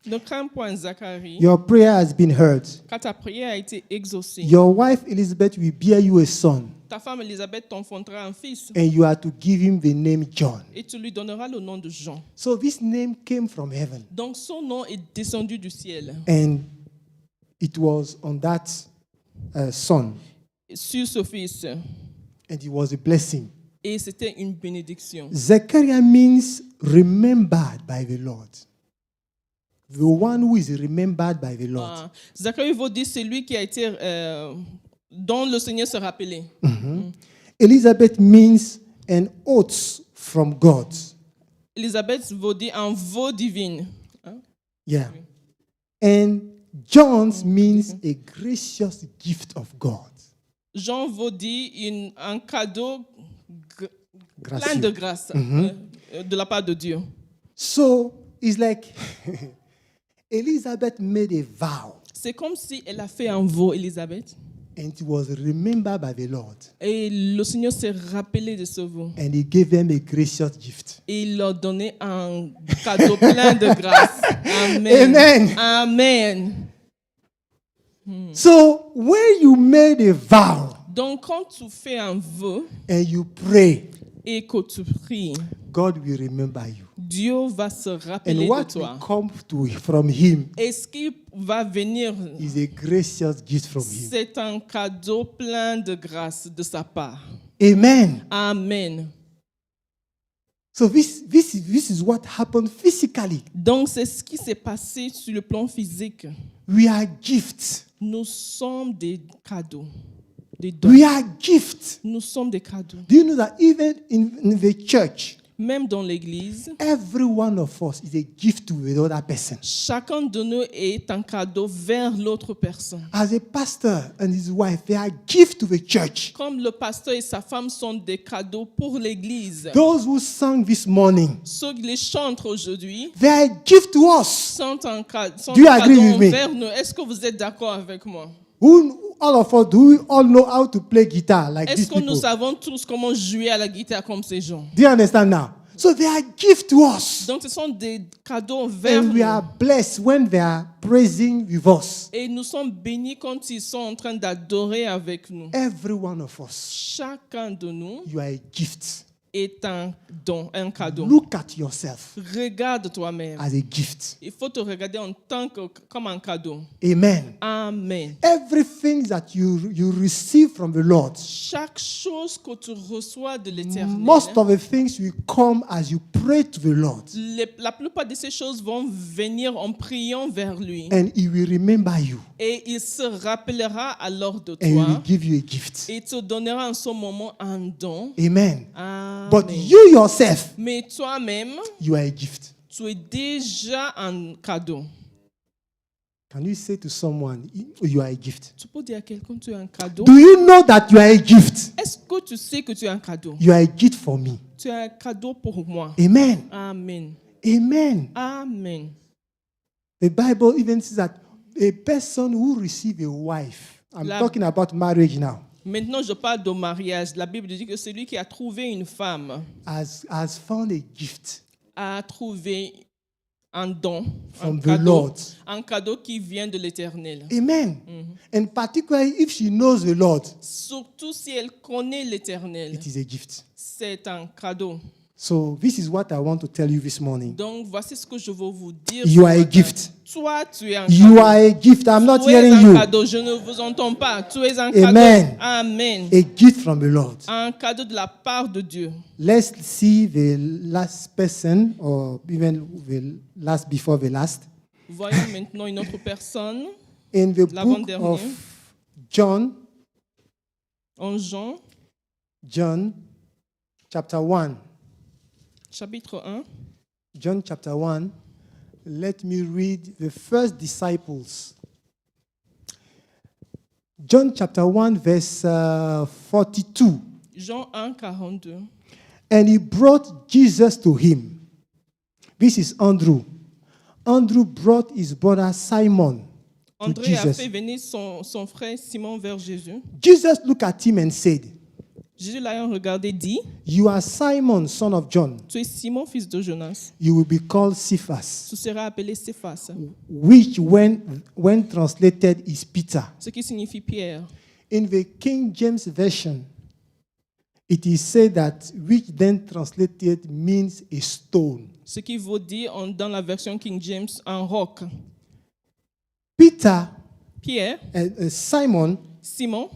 ne crains point Zacharie, Your prayer has been heard. car ta prière a été exaucée. Your wife Elizabeth will bear you a son, Ta femme Élisabeth t'enfantera un fils and you are to give him the name John. et tu lui donneras le nom de Jean. So this name came from heaven, Donc son nom est descendu du ciel and it was on that son, sur ce fils and it was a blessing. et c'était une bénédiction. Zechariah means remembered by the Lord. The one who is remembered by the Lord. Zacharie veut dire celui qui a été dont le Seigneur se rappelait. Elizabeth means an oath from God. Élisabeth veut dire un vœu divin. Yeah. And John's means a gracious gift of God. Jean veut dire un cadeau plein Gracieux. de grâce de la part de Dieu. So it's like Elizabeth made a vow, C'est comme si elle a fait un vœu, Élisabeth. and it was remembered by the Lord. Et le Seigneur s'est rappelé de ce vœu. And he gave them a gracious gift. Et il leur donnait un cadeau plein de grâce. Amen. Amen. Amen. So when you made a vow Donc, quand tu fais un vœu and you pray, et que tu pries, God will remember you. Dieu va se rappeler And de what toi. will come from him Et ce qui va venir, is a gracious gift from him. c'est un cadeau plein de grâce de sa part. Amen. Amen. So this is what happened physically. Donc, c'est ce qui s'est passé sur le plan physique. We are gifts. Nous sommes des cadeaux, des dons. We are gifts. Nous sommes des cadeaux. Do you know that even in the church, Même dans l'Église, every one of us is a gift to the other person. chacun de nous est un cadeau vers l'autre personne. As a pastor and his wife, they are gifts to the church. Comme le pasteur et sa femme sont des cadeaux pour l'Église. Those who sang this morning, Ceux qui les chantent aujourd'hui they are a gift to us. sont un cadeau Do you agree with me? envers nous. Est-ce que vous êtes d'accord avec moi? All of us, do we all know how to play guitar like Est-ce these que nous people? savons tous comment jouer à la guitare comme ces gens? Do you understand now? So they are gift to us. Donc ce sont des cadeaux vers And we nous. are blessed when they are praising with us. Et nous sommes bénis quand ils sont en train d'adorer avec nous. Every one of us, Chacun de nous you are a gift. est un don, un cadeau. Look at yourself Regarde toi-même. as a gift. Il faut te regarder en tant que comme un cadeau. Amen. Amen. Everything that you receive from the Lord, Chaque chose que tu reçois de l'Éternel, most of the things will come as you pray to the Lord. la plupart de ces choses vont venir en priant vers lui. And He will remember you. Et il se rappellera alors de And He will toi. give you a gift. Et te donnera en ce moment un don. Amen. Amen. But you yourself, Mais toi-même, you are a gift. tu es déjà un cadeau. Can you say to someone, you are a gift? Tu peux dire à quelqu'un tu es un cadeau. Do you know that you are a gift? Est-ce que tu sais que tu es un cadeau? You are a gift for me. Tu es un cadeau pour moi. Amen. Amen. Amen. Amen. The Bible even says that a person who receives a wife, I'm talking about marriage now, Maintenant, je parle de mariage. La Bible dit que celui qui a trouvé une femme has found a gift a trouvé un don, from the Lord. un cadeau qui vient de l'Éternel. Amen. And particularly if she knows the Lord, Surtout si elle connaît l'Éternel, it is a gift. c'est un cadeau. So this is what I want to tell you this morning. Donc, voici ce que je veux vous dire. You ce are a matin. gift. Toi, tu es un You cadeau. are a gift. I'm not Tu es hearing un you. cadeau. Je ne vous entends pas. Tu es un Amen. cadeau. Amen. A gift from the Lord. Un cadeau de la part de Dieu. Let's see the last person, or even the last before the last. Voyons maintenant une autre personne. In the book L'avant-dernier. of John, En Jean, chapter 1. chapitre 1. John chapter 1. Let me read the first disciples. John chapter 1, verse 42. Jean 1, 42. And he brought Jesus to him. This is Andrew. Andrew brought his brother Simon to André a Jesus. fait venir son frère Simon vers Jésus. Jesus looked at him and said, Jésus l'ayant regardé dit, You are Simon, son of John. tu es Simon, fils de Jonas. You will be called Cephas, Tu seras appelé Céphas, which when translated is Peter. ce qui signifie Pierre. In the King James Version, it is said that which then translated means a stone. Ce qui veut dire dans la version King James, un roc. Peter, Pierre, Simon, Simon,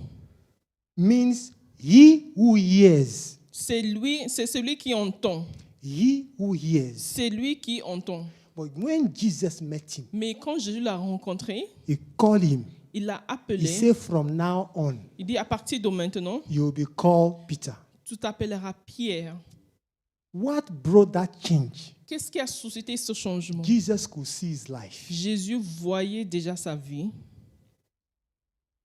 means he who hears. c'est celui qui entend. He who hears. C'est lui qui entend. But when Jesus met him, Mais quand Jésus l'a rencontré, he called him. il l'a He appelé. said, From now on, Il dit, à partir de maintenant, you will be called Peter. tu t'appelleras Pierre. What brought that change? Qu'est-ce qui a suscité ce changement? Jesus could see his life. Jésus voyait déjà sa vie.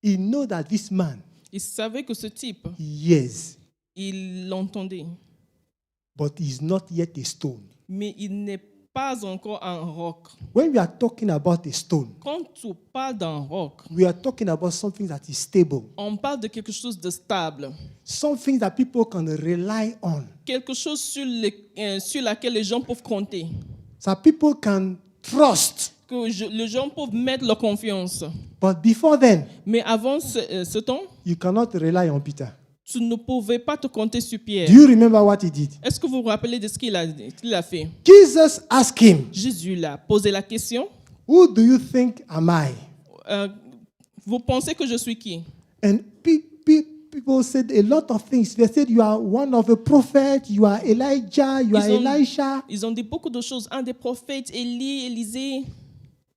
He knew that this man, Il savait que ce type, he hears, il l'entendait. but he is not yet a stone. Mais il n'est pas encore un roc. When we are talking about a stone, Quand tu parles d'un roc, we are talking about something that is stable, on parle de quelque chose de stable. something that people can rely on, Quelque chose sur laquelle les gens peuvent compter. that people can trust. Que les gens peuvent mettre leur confiance. But before then, Mais avant ce temps, you cannot rely on Peter. tu ne pouvais pas te compter sur Pierre. Do you remember what he did? Est-ce que vous vous rappelez de ce qu'il a fait? Jesus asked him, Jésus l'a posé la question. Who do you think am I? Vous pensez que je suis qui? And people said a lot of things. They said, You are one of the prophets, you are Elijah, you are Elisha. Ils ont dit beaucoup de choses. Un des prophètes, Élie, Élisée.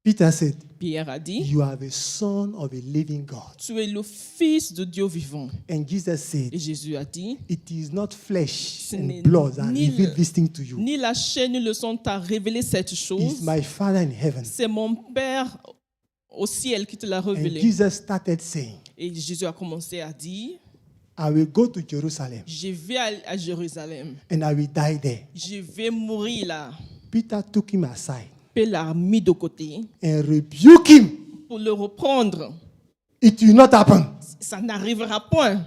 Peter said, Pierre a dit, you are the son of a living God. tu es le fils de Dieu vivant. And Jesus said, Et Jésus a dit, it is not flesh ce n'est and blood that ni reveal le- this thing to you. ni la chair ni le sang t'a révélé cette It's chose. my Father in heaven. C'est mon Père au ciel qui te l'a And révélé. Jesus started saying, Et Jésus a commencé à dire, I will go to Jerusalem je vais à Jérusalem. and I will die there. Je vais mourir là. Peter took him aside Pierre l'a mis de côté and rebuked him. pour le reprendre. It will not happen. Ça n'arrivera point.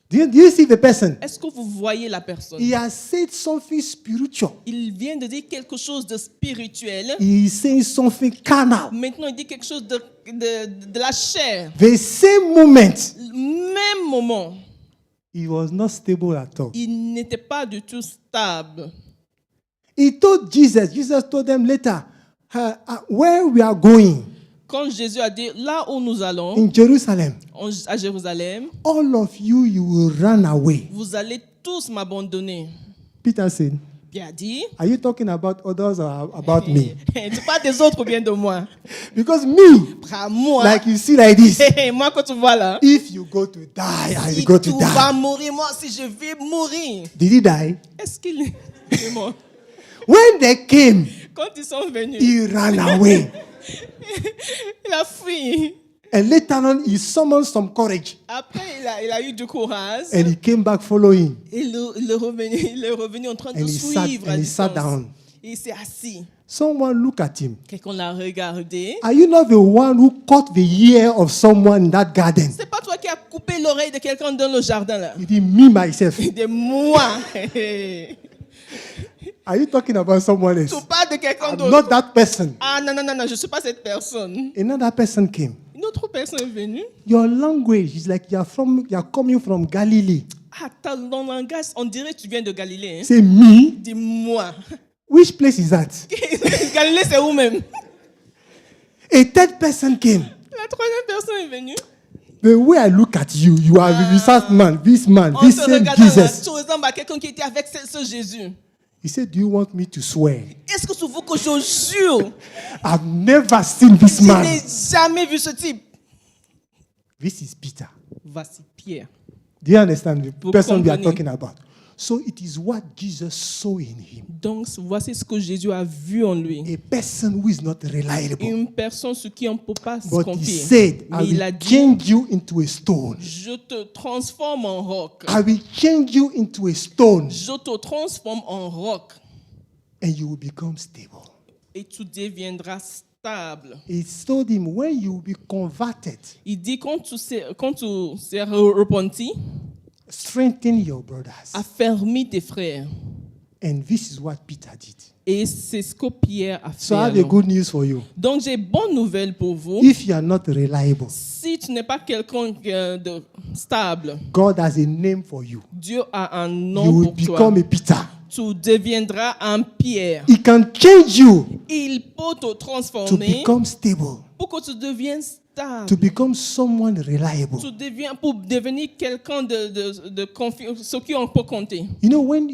Do you see the person? Est-ce que vous voyez la personne? He has said something spiritual. Il vient de dire quelque chose de spirituel. He is saying something carnal. Maintenant, il dit quelque chose de la chair. The same moment, Même moment, he was not stable at all. il n'était pas du tout stable. He told Jesus, Jesus told them later, where we are going Quand Jésus a dit, là où nous allons, in Jerusalem, à Jérusalem, all of you, you will run away. vous allez tous m'abandonner. Peter said, Pierre a dit, are you talking about others or about me? tu parles des autres ou bien de moi? Because me, Pas moi. like you see like this, Moi, quand tu vois là, if you go to die, I si will go tu to vas die. mourir, moi aussi je vais mourir. Did he die? Est-ce qu'il est mort? When they came, Quand ils sont venus, he ran away. il a fui. And later on, he summoned some courage. Après, il a eu du courage. And he came back following. Et il est revenu en train de And he sat, suivre à and he sat distance. down. Et il s'est assis. Someone look at him. Quelqu'un l'a regardé. Are you not the one who cut the ear of someone in that garden? C'est pas toi qui as coupé l'oreille de quelqu'un dans le jardin là. He did me myself. De moi. Are you talking about someone else? Tu parles de quelqu'un I'm d'autre. not that person. Ah non, je ne suis pas cette personne. Another person came. Une autre personne est venue. Your language is like you're coming from Galilee. Ah, ton langage, on dirait que tu viens de Galilée. Hein? Say me? Dis-moi. Which place is that? Galilée, c'est où même? A third person came. La troisième personne est venue. The way I look at you, you are this man, On this se same regarde là, Jesus. tu ressembles à quelqu'un qui était avec ce Jésus. He said, do you want me to swear? Est-ce que tu veux que je jure? I've never seen this Je man. n'ai jamais vu ce type. This is Peter. Voici Pierre. Do you understand the Vous person we are comprenez? talking about? So it is what Jesus saw in him. Donc, voici ce que Jésus a vu en lui. A person who is not reliable. Une personne sur qui on ne peut pas se But he confier. said, Mais I il a will dit, change you into a stone. je te transforme en roc. I will change you into a stone. Je te transforme en roc. And you will become stable. Et tu deviendras stable. He told him, when you will be converted, Il dit, quand tu sais repenti, strengthen your brothers. affermis tes frères. And this is what Peter did. Et c'est ce que Pierre a fait. So I have a alors. good news for you. Donc, j'ai bonne nouvelle pour vous. If you are not reliable, Si tu n'es pas quelqu'un de stable, God has a name for you. Dieu a un You nom will pour toi. become a Peter. Tu deviendras un Pierre. He can change you Il peut te to transformer become stable, pour que tu deviennes stable. to become someone reliable. Pour devenir quelqu'un de confiance, ce qui on peut compter. You know, when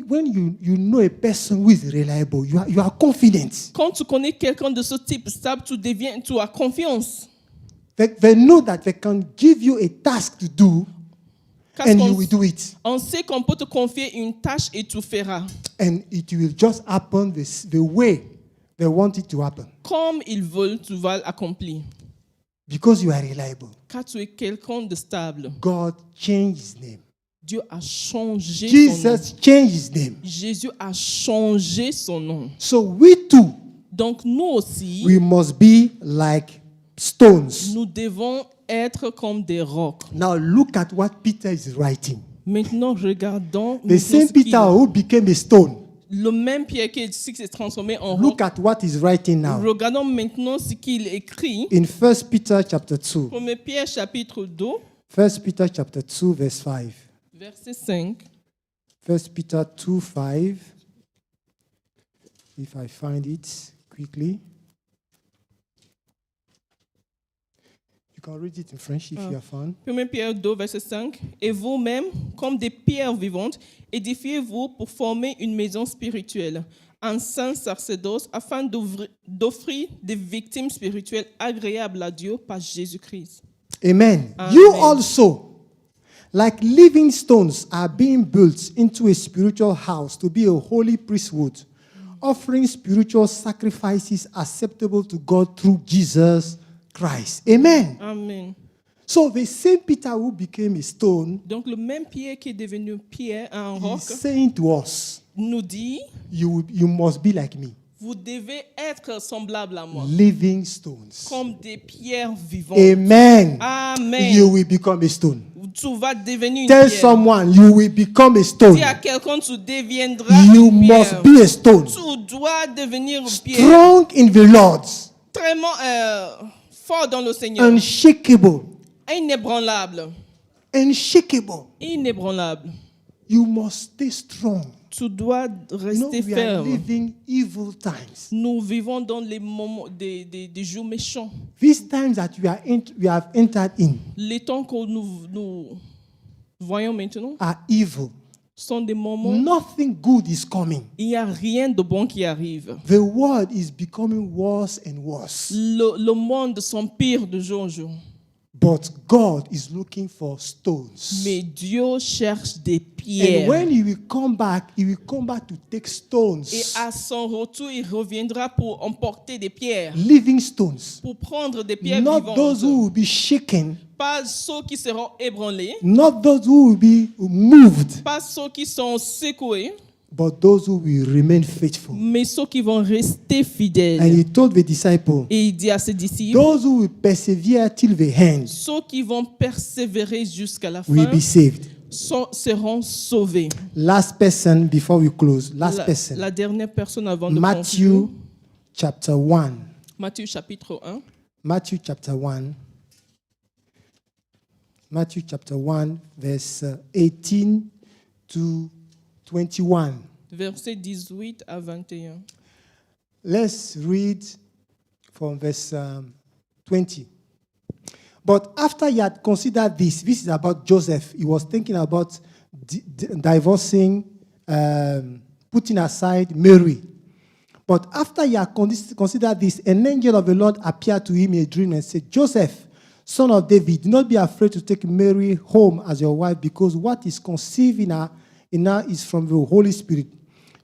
you know a person who is reliable, you are confident. Quand tu connais quelqu'un de ce type stable, tu as confiance. They know that they can give you a task to do Parce and qu'on- you will do it. On sait qu'on peut te confier une tâche et tu feras. And it will just happen the way they want it to happen. Comme ils veulent, tu vas l'accomplir. Because you are reliable. Car tu es quelqu'un de stable. God changed his name. Dieu a changé son nom. Jesus changed his name. Jésus a changé son nom. So we too, Donc nous aussi, we must be like stones. nous devons être comme des rocs. Now look at what Peter is writing. Maintenant, regardons The same Peter who became a stone. le même Pierre qui s'est transformé en Look roc. at what he's writing now. Regardons maintenant ce qu'il écrit. In 1 Peter chapter 2. 1 Pierre chapitre 2, 1 Peter chapter 2 verse 5. verset 5. 1 Peter 2, 5. If I find it quickly. You can read it in French if you have found. 1 Pierre 2, verset 5. Et vous-même, comme des pierres vivantes, édifiez-vous pour former une maison spirituelle, un saint sacerdoce afin d'offrir des victimes spirituelles agréables à Dieu par Jésus-Christ. Amen. Amen. You also, like living stones, are being built into a spiritual house to be a holy priesthood, offering spiritual sacrifices acceptable to God through Jesus Christ. Amen. Amen. So the same Peter who became a stone Donc le même Pierre qui est devenu Pierre, un roc, is saying to us, nous dit, you must be like me, vous devez être semblable à moi, living stones. comme des pierres vivantes. Amen. Amen. You will become a stone. Tu vas devenir une Tell pierre. someone you will become a stone. Dis à quelqu'un, tu deviendras You une pierre. must be a stone. Tu dois devenir une pierre. Strong in the Lord, Très fort dans le Seigneur. unshakable, Inébranlable. unshakable. Inébranlable. You must stay strong. Tu dois You know, rester we are ferme. living evil times. Nous vivons dans les moments des jours méchants. These times that we have entered in Les temps que nous voyons maintenant are evil. sont des moments Nothing good is coming. il n'y a rien de bon qui arrive. The world is becoming worse and worse. Le monde s'empire de jour en jour. But God is looking for stones. Mais Dieu cherche des And pierres. when He will come back to take Et stones, à son retour, il reviendra pour emporter des pierres, living stones, pour prendre des pierres not those vivantes. who will be shaken, Pas ceux qui seront ébranlés, not those who will be moved, pas ceux qui sont secoués, but those who will remain faithful. mais ceux qui vont rester And fidèles. He told the disciple, Et il dit à ses disciples, those who will persevere till the end ceux qui vont persévérer jusqu'à la will fin be saved. seront sauvés. Last person before we close. Last person. La dernière personne avant de Matthew conclure. chapter 1. Matthieu chapitre 1. Matthew chapter 1. Matthew chapter 1, verse 18 to 21. Versets 18 à 21. Let's read from verse 20. But after he had considered this is about Joseph. He was thinking about divorcing, putting aside Mary. But after he had considered this, an angel of the Lord appeared to him in a dream and said, Joseph, son of David, do not be afraid to take Mary home as your wife, because what is conceived in her is from the Holy Spirit.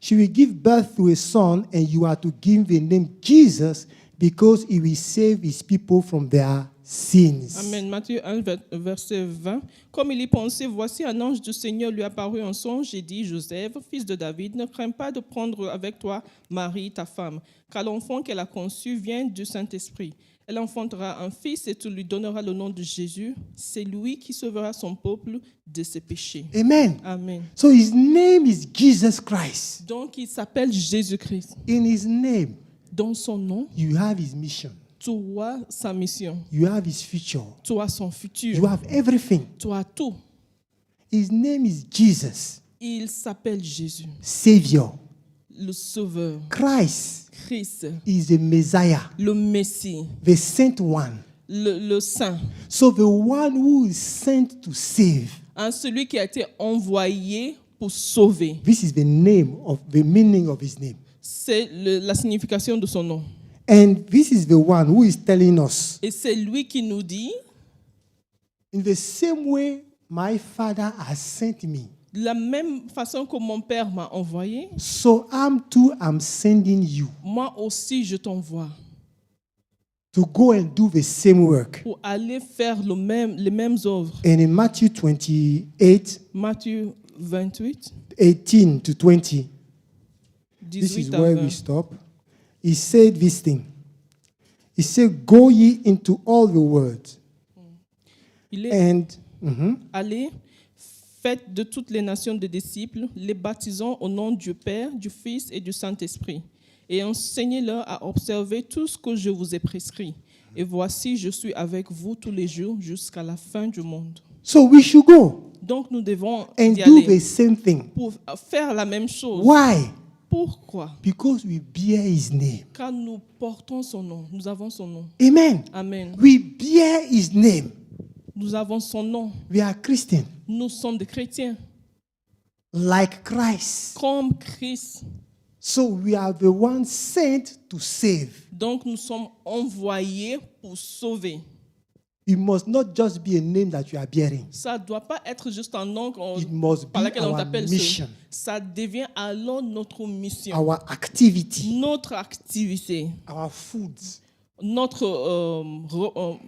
She will give birth to a son, and you are to give the name Jesus, because he will save his people from their sins. Amen. Matthieu 1, verset 20. Comme il y pensait, voici un ange du Seigneur lui apparut en songe et dit, Joseph, fils de David, ne crains pas de prendre avec toi Marie, ta femme, car l'enfant qu'elle a conçu vient du Saint-Esprit. Elle enfantera un fils et tu lui donneras le nom de Jésus. C'est lui qui sauvera son peuple de ses péchés. Amen. Amen. So his name is Jesus Christ. Donc, il s'appelle Jésus-Christ. In his name, Dans son nom, you have his mission. tu as sa mission. You have his future. Tu as son futur. You have everything. Tu as tout. His name is Jesus, Il s'appelle Jésus, Savior. le Sauveur. Christ Christ, is the Messiah, le Messie, the sent one. le Saint. So the one who is sent to save. Hein, celui qui a été envoyé pour sauver. This is the meaning of his name. C'est la signification de son nom. And this is the one who is telling us, Et c'est lui qui nous dit, in the same way my Father has sent me, de la même façon que mon Père m'a envoyé, so I'm sending you moi aussi je t'envoie to go and do the same work. pour aller faire les mêmes œuvres. And in Matthew 28, Matthieu 28, 18 to 20, this is 18 à where 20. we stop. He said this thing. He said, go ye into all the world. Il est And allez, faites de toutes les nations des disciples, les baptisant au nom du Père, du Fils et du Saint-Esprit, et enseignez-leur à observer tout ce que je vous ai prescrit. Et voici, je suis avec vous tous les jours jusqu'à la fin du monde. so we should go Donc nous devons and y do aller the same thing. pour faire la même chose. Why? Pourquoi? Because we bear his name. Car nous portons son nom, nous avons son nom. Amen. Amen. We bear his name. Nous avons son nom. We are Christian. Nous sommes des chrétiens, Like Christ. comme Christ. So we are the ones sent to save. Donc nous sommes envoyés pour sauver. It must not just be a name that you are bearing. Ça ne doit pas être juste un nom It must par be lequel on our t'appelle. mission, Ça devient alors notre mission, our activity, notre activité, our foods. notre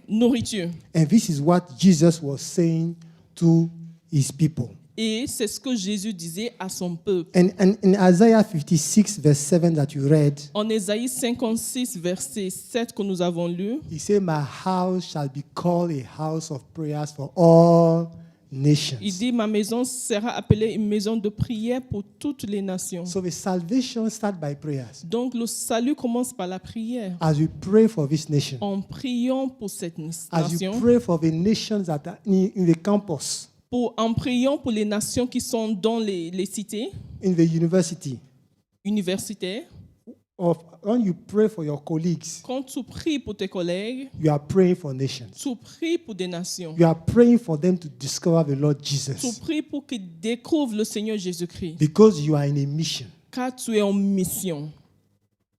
nourriture. And this is what Jesus was saying to his people. Et c'est ce que Jésus disait à son peuple. And in Isaiah 56, verse 7 that you read, En Ésaïe 56, verset 7 que nous avons lu, he said, My house shall be called a house of prayers for all nations. il dit, ma maison sera appelée une maison de prière pour toutes les nations. So the salvation starts by prayers. Donc le salut commence par la prière. As we pray for this nation, En priant pour cette as you nation, pray for the nations that are in the campus, en priant pour les nations qui sont dans les cités in the university, universitaires, or when you pray for your colleagues, quand tu pries pour tes collègues, you are praying for nations. tu pries pour des nations. You are praying for them to discover the Lord Tu Jesus pries pour qu'ils découvrent le Seigneur Jésus-Christ, because you are in a mission. car tu es en mission.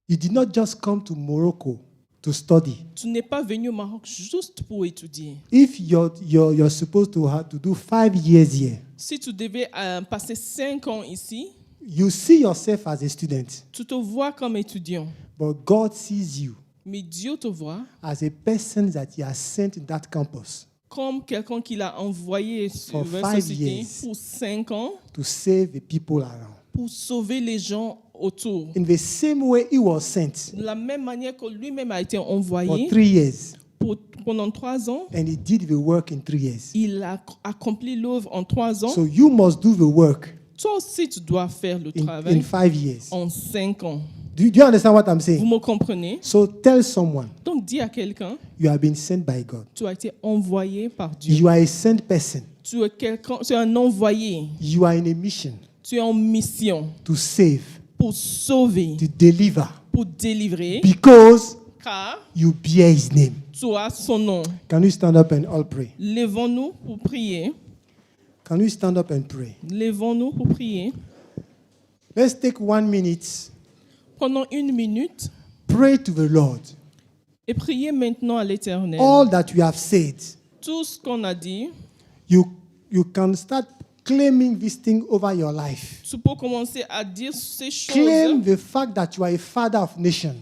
You did not just come to Morocco to study. Tu n'es pas venu au Maroc juste pour étudier. If you're supposed to have to do 5 years here, Si tu devais passer 5 ans ici, you see yourself as a student, tu te vois comme étudiant. but God sees you Mais Dieu te voit as a person that He has sent in that campus comme quelqu'un qu'il a envoyé For vers 5 cette cité years. pour 5 ans, to save the people around. pour sauver les gens autour. In the same way He was sent De la même manière que lui-même a été for envoyé 3 years, pendant 3 ans, and He did the work in 3 years. il a accompli l'œuvre en 3 ans. So you must do the work Toi aussi, tu dois faire le in travail 5 years. en 5 ans. Do you understand what I'm Vous saying? me comprenez? So tell someone Donc, dis à quelqu'un, you have been sent by God. tu as été envoyé par Dieu. You are a sent person. Tu es quelqu'un, tu es un envoyé. You are in a mission Tu es en mission to save, pour sauver, to deliver, pour délivrer, because car you bear His name. tu as son nom. Can you stand up and all pray? Lèvons-nous pour prier. Can you stand up and pray? Lèvons-nous pour prier. Let's take 1 minute. Prenons 1 minute Pray to the Lord. et priez maintenant à l'Éternel. All that you have said, Tout ce qu'on a dit, you can start claiming this thing over your life. tu peux commencer à dire ces choses. Claim the fact that you are a father of nation.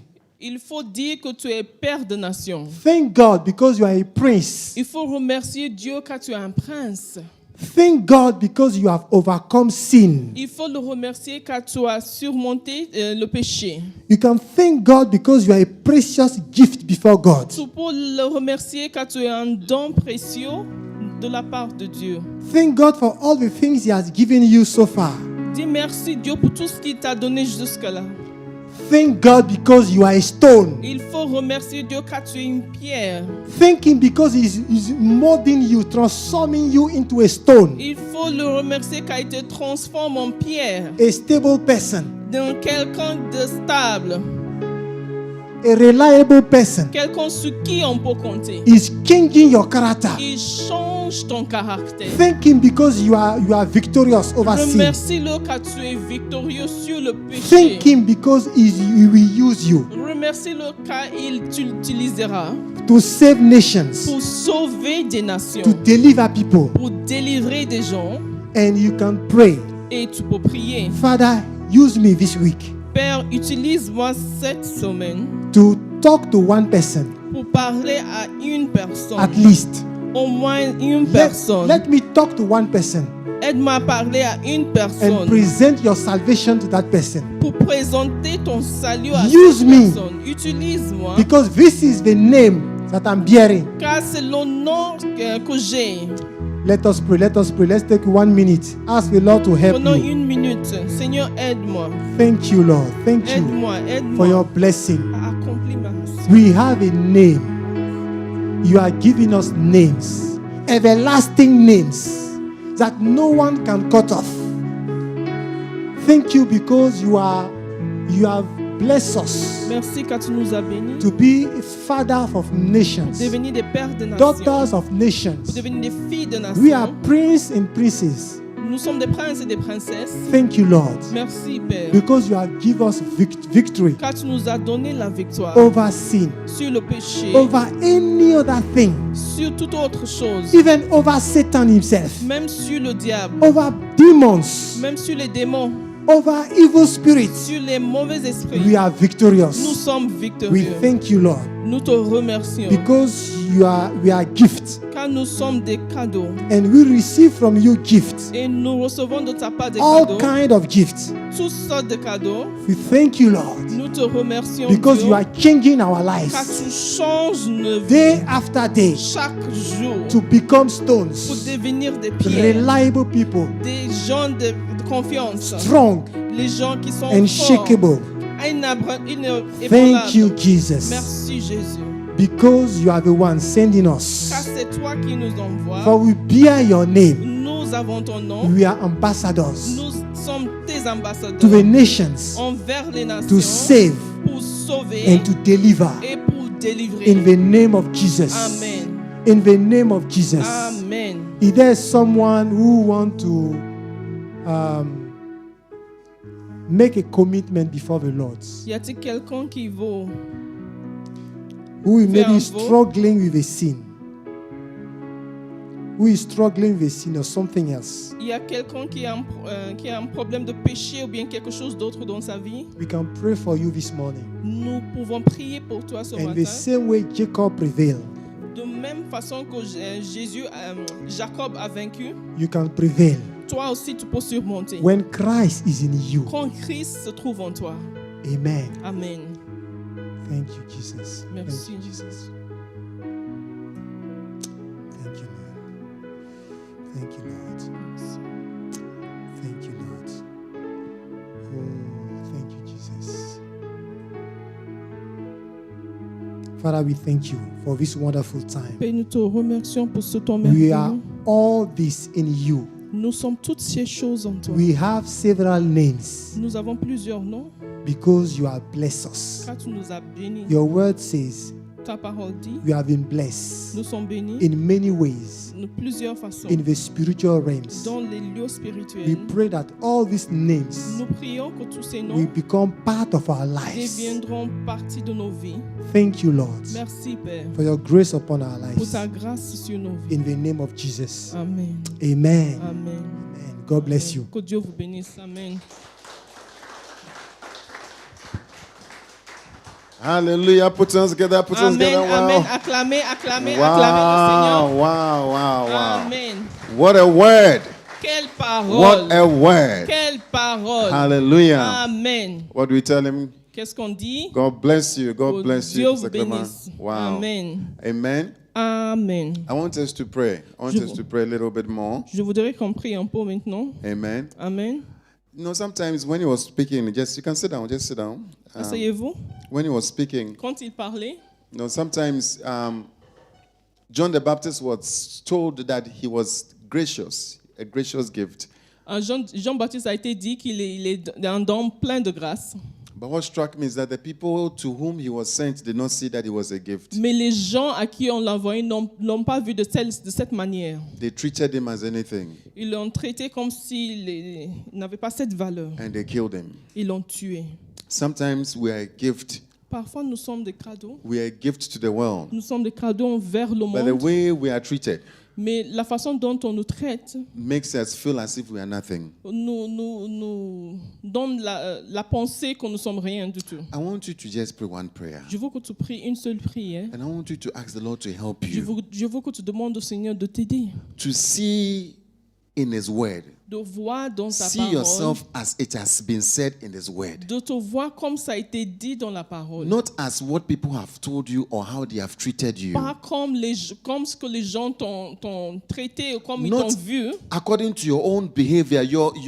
Il faut dire que tu es père de nation. Thank God because you are a prince. Il faut remercier Dieu car tu es un prince. Thank God because you have overcome sin. Il faut le remercier car tu as surmonté le péché. You can thank God because you are a precious gift before God. Tu peux le remercier car tu es un don précieux de la part de Dieu. Thank God for all the things He has given you so far. Dis merci Dieu pour tout ce qu'il t'a donné jusqu'à là. Thank God because you are a stone. Il faut remercier Dieu car tu es une pierre. Thank Him because He's molding you, transforming you into a stone, Il faut le remercier car il te transforme en pierre, a stable person, dans quelqu'un de stable, a reliable person. quelqu'un sur qui on peut compter. He's changing your character. Il change ton caractère. Thank Him because you are victorious over sin. Remercie-le car tu es victorieux sur le péché. Thank Him because He will use you Remercie-le car il t'utilisera to save nations, pour sauver des nations, to deliver people, pour délivrer des gens. and you can pray, Et tu peux prier. Father, use me this week Père, utilise-moi cette semaine to talk to one person pour parler à une personne. at least. Au moins une personne. Let me talk to one person Aide-moi à parler à une and personne present your salvation to that person, pour présenter ton salut à Use cette me. personne. Utilise-moi because this is the name that I'm bearing. car c'est le nom que j'ai. Let us pray. Let us pray. Let's take 1 minute. Ask the Lord to help Pendant you. 1 minute, Seigneur, aide-moi. Thank you, Lord. Thank you Aide-moi, for aide-moi your blessing. à accomplir ma mission. We have a name. You are giving us names, everlasting names that no one can cut off. Thank you because you have blessed us Merci car tu nous as bénis to be a father of pour nations, devenir des pères de nations, daughters of pour nations. devenir des filles de We are nations. princes and princess. Nous sommes des princes et des princesses. Thank you, Lord, Merci, Père, because you have given us victory car tu nous as donné la victoire over sin, sur le péché, over any other thing, sur toute autre chose, even over Satan himself, même sur le diable, over demons, même sur les démons, over evil spirits. sur les mauvais We esprits. are Nous victorious. sommes We victorieux. thank you, Lord, Nous te remercions, because we are gifts, car nous sommes des cadeaux. and we receive from you gifts, Et nous recevons de ta part des all cadeaux, kind of gifts. toutes sortes de cadeaux. We thank you, Lord, Nous te remercions, because Dieu, you are changing our car lives tu changes nos vies day after day chaque jour to become pour stones, devenir des pierres, reliable people, des gens de confiance, strong, les gens qui sont forts, unshakable. Thank inébranlables. you, Jesus, Merci Jésus, because you are the one sending car us. c'est toi qui nous For envoies. we bear your name. Nous avons ton nom. We are ambassadors Nous sommes tes to the ambassadeurs nations envers les to nations save pour sauver and to deliver. et pour délivrer. In the name of Jesus. Amen. In the name of Jesus. Amen. If there is someone who want to make a commitment before the Lord, Y a-t-il quelqu'un qui veut who is Faire un maybe vœu. struggling with a sin, who is struggling with a sin or something else, Il y a quelqu'un qui a un problème de péché ou bien quelque chose d'autre dans sa vie, we can pray for you this morning. nous pouvons prier pour toi ce And matin. the same way Jacob prevailed, De même façon que Jacob a vaincu, you can prevail toi aussi tu peux surmonter. when Christ is in you. Quand Christ se trouve en toi. Amen. Amen. Thank you, Jesus. Merci. Thank you, Jesus. Thank you, Lord. Thank you, Lord. Thank you, Lord. Oh, thank you, Jesus. Father, we thank you for this wonderful time. Père, nous te remercions pour ce temps We are merveilleux. all this in you. Nous sommes toutes ces choses en toi. We have several names Nous avons plusieurs noms, because you have blessed us. car tu nous as bénis. Your word says Ta parole dit, we have been blessed nous sommes bénis in many ways de plusieurs façons in the spiritual realms. dans les lieux We spirituels. pray that all these names Nous prions que tous ces will noms become part of our lives. deviendront partie de nos vies. Thank you, Lord, Merci, Père, for your grace upon our pour lives. ta grâce sur nos vies. In the name of Jesus. Amen. Amen. Amen. Amen. God bless you. Que Dieu vous bénisse. Amen. Hallelujah. Put hands together. Put hands Amen. together. Wow. Amen. Acclamez, acclamez, acclamez le Wow. Seigneur. Wow. Wow. Wow. Amen. What a word. Quelle What parole. a word. Quelle parole. Hallelujah. Amen. What do we tell him? Qu'est-ce qu'on dit? God bless you. God Que bless Dieu you, vous Mr. Clement. bénisse. Wow. Amen. Amen. Amen. I want us to pray. I want Je us vous- to pray a little bit more. Je voudrais qu'on prie un peu maintenant. Amen. Amen. You know, sometimes when he was speaking, you can sit down, just sit down. Asseyez-vous. When he was speaking, Quand il parlait, you know, sometimes John the Baptist was told that he was gracious, a gracious gift. Jean-Baptiste a été dit qu'il est, il est un don plein de grâce. But what struck me is that the people to whom he was sent did not see that he was a gift. Mais les gens à qui on l'a envoyé l'ont pas vu de cette manière. They treated him as anything, Ils l'ont traité comme s'il n'avait pas cette valeur. and they killed him. Ils l'ont tué. Sometimes we are a gift. Parfois, nous sommes des cadeaux. We are a gift to the world. Nous sommes des cadeaux envers le But the monde. way we are treated Mais la façon dont on nous traite makes us feel as if we are nothing. nous donne la pensée que nous sommes rien du tout. I want you to just pray one prayer. Je veux que tu pries une seule prière. And I want you to ask the Lord to help Je you veux que tu demandes au Seigneur de t'aider, to see in His Word. de voir dans ta See parole, yourself as it has been said in His Word. de te voir comme ça a été dit dans la parole. Not as what people have told you or how they have treated you. Pas comme ce que les gens t'ont traité ou comme ils Not t'ont vu. according to your own behavior, your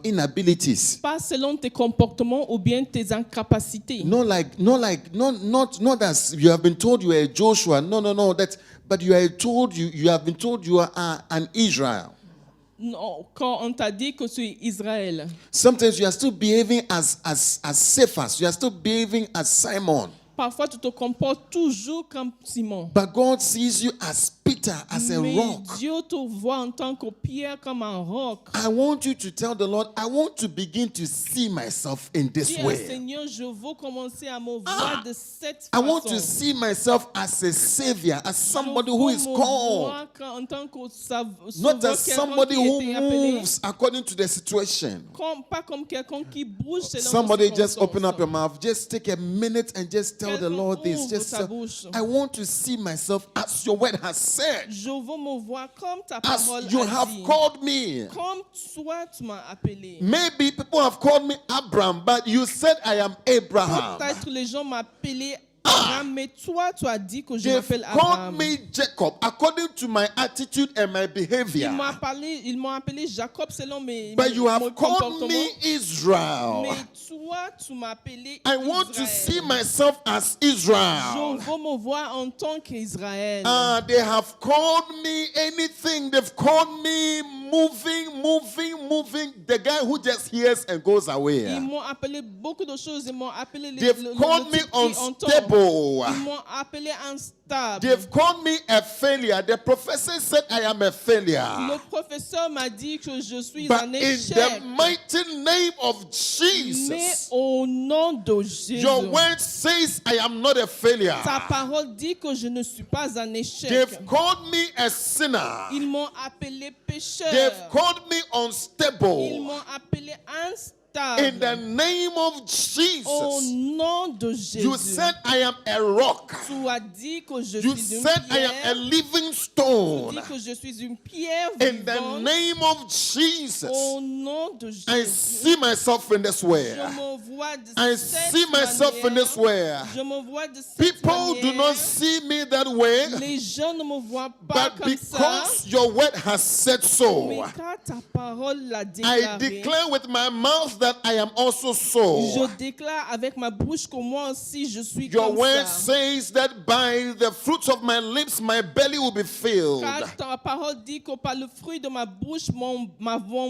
inabilities. Pas selon tes comportements ou bien tes incapacités. Not as you have been told you are a Joshua. No. But you have been told you are an Israel. Non, quand on t'a dit que tu es Israël. Sometimes you are still behaving as Cephas. You are still behaving as Simon. Parfois, tu te comportes toujours comme Simon. But God sees you as Peter, as a Mais rock. Dieu te voit en tant que pierre, comme un roc. I want you to tell the Lord, I want to begin to see myself in this Dis, way. Seigneur, je veux commencer à me voir de cette I want to façon. see myself as a savior, as somebody Je who veux is me called, voir en tant que not sauveur, as quelqu'un somebody qui who était appelé, moves according to the situation. pas comme quelqu'un qui bouge selon Somebody les just open up your circonstances. mouth. Just take a minute and just tell the Quelqu'un Lord this. ouvre Just, sa bouche. I want to see myself as your word has said, Je veux me voir comme ta as parole you a have dit. called me. Comme toi, tu m'as appelé. Maybe people have called me Abraham, but you said I am Abraham. Peut-être les gens m'appelaient Abraham, mais toi, tu as dit que je They've m'appelle called Abraham. me Jacob according to my attitude and my behavior. Ils m'ont appelé Jacob selon But you mon have called comportement. me Israel. Mais toi, tu m'as appelé I want to Israël. see myself as Je Israel. veux me voir en tant qu'Israël. They have called me anything. They've called me moving. The guy who just hears and goes away. Ils m'ont appelé beaucoup de choses. Ils m'ont appelé They've called me type qui entend. unstable. Ils m'ont appelé instable. They've called me a failure. The professor said I am a failure. Le professeur m'a dit que je suis But un in échec. the mighty name of Mais Jesus, au nom de Jésus, your word says I am not a failure. ta parole dit que je ne suis pas un échec. They've called me a sinner. Ils m'ont appelé pécheur. They've called me Ils unstable. m'ont appelé instable. In the name of Au Jesus, nom de Jésus. you said I am a rock. Tu as dit que je You suis une said I am a pierre. living Tu stone. dis que je suis une pierre In the vivante. name of Jesus, Au nom de I Jésus. see myself in this way. Je me vois de I cette see myself in manière. this way. Je me vois de cette People do manière. not see me that way, Les gens ne me voient pas but comme ça. because your word has said Mais so, car ta parole l'a I déclaré, declare with my mouth that I am also je so. déclare avec ma bouche que moi aussi je suis Your comme word ça. says that by the fruits of my lips, my belly will be filled. Car ta parole dit que par le fruit de ma bouche, mon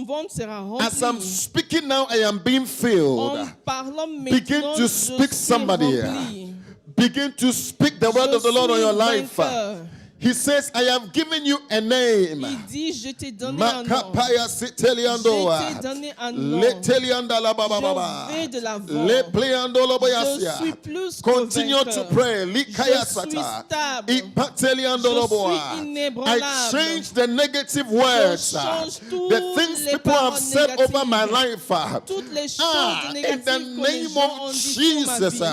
ventre sera As I'm rempli. speaking now, I am being filled. En parlant Begin maintenant, to je speak suis somebody. rempli. Begin to speak the word Je of the Lord on your suis life. vainqueur. He says, I have given you a name. Il dit, je t'ai donné un nom. Makapaya siteliandoa. Je t'ai donné un nom. Letelianda la baba baba. Je vais de l'avant. Lepleando lo Je boyasia. suis plus que Continue vainqueur. to pray. Likaya Je suis sata. stable. Ipateliando lo Je boa. suis inébranlable. I change the negative words. Je change The things toutes les people have paroles said over négatives. my life. Toutes les choses In négatives the que les name gens ont of dit sur ma Jesus, vie.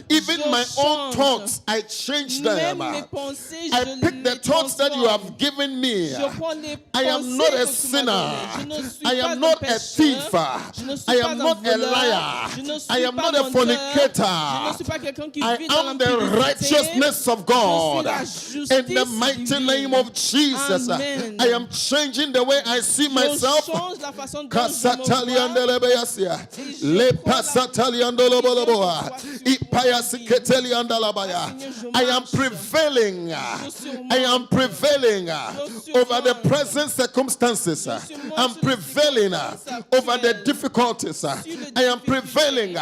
even Je my own change. thoughts, I change them. Même mes pensées, I je pick the les thoughts that you transforme. have given me. Je prends les I am pensées not que a tu m'as sinner. données. Je ne suis I pas am not un a pécheur. thief. Je ne suis I pas am un not a voleur. liar. Je ne suis I am pas not a menteur. fornicator. Je ne suis pas quelqu'un qui I vit dans am the l'impudicité. righteousnrighteousness of God. Je suis In la the justice mighty divine. name of Jesus, Amen. I am changing the way I see Je myself. change la façon dont je me vois. Kasataliandelebeyasia. Et je Lepasataliandoloboloboa. prends la position Ipayasiketeliandalabaya. Seigneur, je I am marche. prevailing. I am prevailing over the present circumstances. I'm prevailing over the difficulties. I am prevailing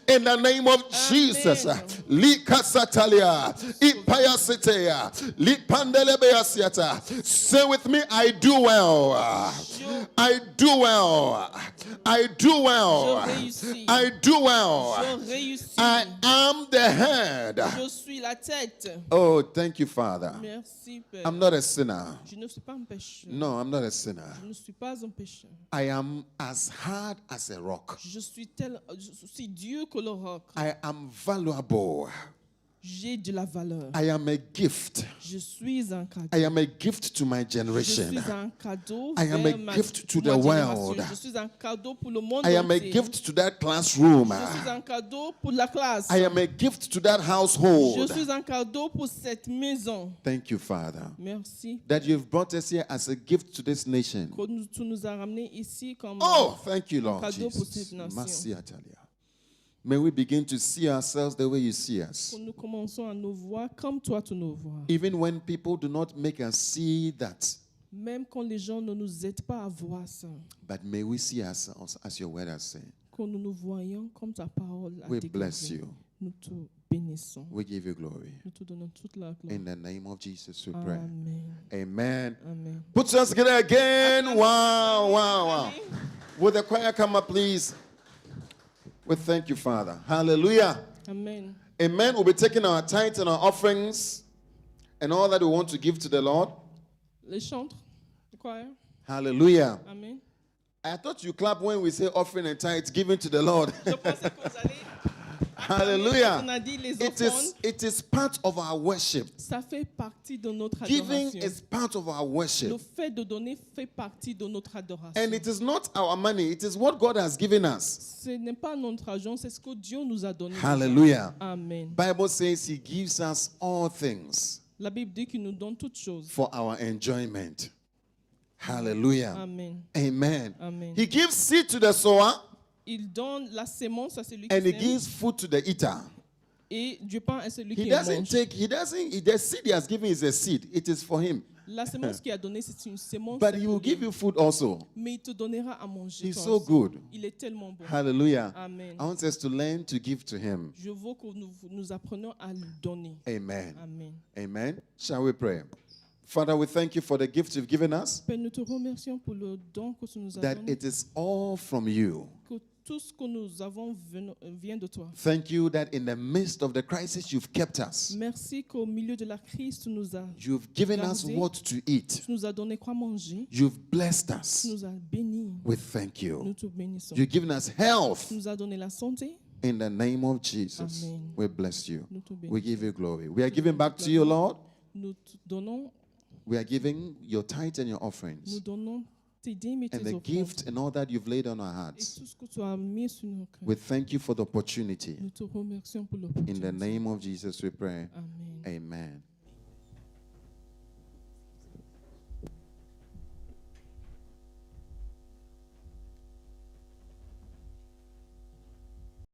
in the name of Jesus. Likasatalia. Ipayasitea. Lipandelebeyasiata. Say with me, I do well. I do well. I do well. Je réussis. I do well. Je réussis. I am the head. Je suis la tête. Oh, thank you, Father. Merci, Père. I'm not a sinner. Je ne suis pas un pécheur. No, I'm not a sinner. Je ne suis pas un pécheur. I am as hard as a rock. Je suis Dieu que le roc. I am valuable. J'ai de la valeur. I am a gift. Je suis un cadeau. I am a gift to my Je generation. suis un cadeau I am vers a ma- gift to ma the génération. world. Je suis un cadeau pour le monde I am a entier. gift to that classroom. Je suis un cadeau pour la classe. I am a gift to that Je household. suis un cadeau pour cette maison. Thank you, Father, Merci that you've brought us here as a gift to this nation. que tu nous as ramenés ici comme Oh, thank you, Lord cadeau pour Jesus. cette nation. Mercy, Atalia. May we begin to see ourselves the way you see us. Que nous commençons à nous voir comme toi tu nous vois. Even when people do not make us see that, Même quand les gens ne nous aident pas à voir ça. but may we see ourselves as your word has said. Que nous nous voyons comme ta parole a We déclaré. bless you. Nous te bénissons. We give you glory. Nous te donnons toute la gloire. In the name of Jesus we pray. Amen. Amen. Amen. Put your hands together again. Wow, wow, wow. Will the choir come up, please? We thank you, Father. Hallelujah. Amen. Amen. We'll be taking our tithes and our offerings and all that we want to give to the Lord. Les chantres, le choir. Hallelujah. Amen. I thought you clap when we say offering and tithes given to the Lord. Je pensais que vous allez. Hallelujah. On a dit les It offrandes. it is part of our worship. Ça fait partie de notre Giving adoration. is part of our Le worship. fait de donner fait partie de notre adoration. And it is not our money, it is what God has given us. Ce n'est pas notre argent, c'est ce que Dieu nous a donné. Hallelujah. Amen. Bible says he gives us all things La Bible dit qu'il nous donne toutes choses. for our enjoyment. Hallelujah. Amen. Amen. Amen. He gives seed to the sower Il donne la sémence à celui qui and he sème gives food to the eater. et du pain à celui He qui doesn't mange. take, the seed he has given is a seed. It is for him. La sémence qu'il a donnée, c'est une sémence. But he will give you food also. Mais il te donnera à manger. He's toi so aussi. good. Il est tellement bon. Hallelujah. Amen. I want us to learn to give to him. Je veux que nous apprenions à lui donner. Amen. Amen. Amen. Shall we pray? Father, we thank you for the gift you've given us, Père, nous te remercions pour le don que tu nous as that donné. it is all from you. Que tout ce que nous avons vient de toi. Thank you that in the midst of the crisis, you've kept us. Merci qu'au milieu de la crise, tu nous as, You've given us Gardez. what to eat. tu nous as donné quoi manger. You've blessed Tu us. nous as bénis. We thank Nous you. te bénissons. You've given us health. Tu nous as donné la santé. In the name of Jesus, Amen. we bless you. Nous te We bénissons. give you glory. We are giving back to you, Lord. Nous te donnons, We are giving your tithe and your nous offerings donnons tes dîmes et and tes the offrandes. gift and all that you've laid on our Et hearts. tout ce que tu as mis sur nos cœurs. We thank you for the opportunity. Nous te remercions pour In l'opportunité. the name of Jesus, we pray. Amen. Amen.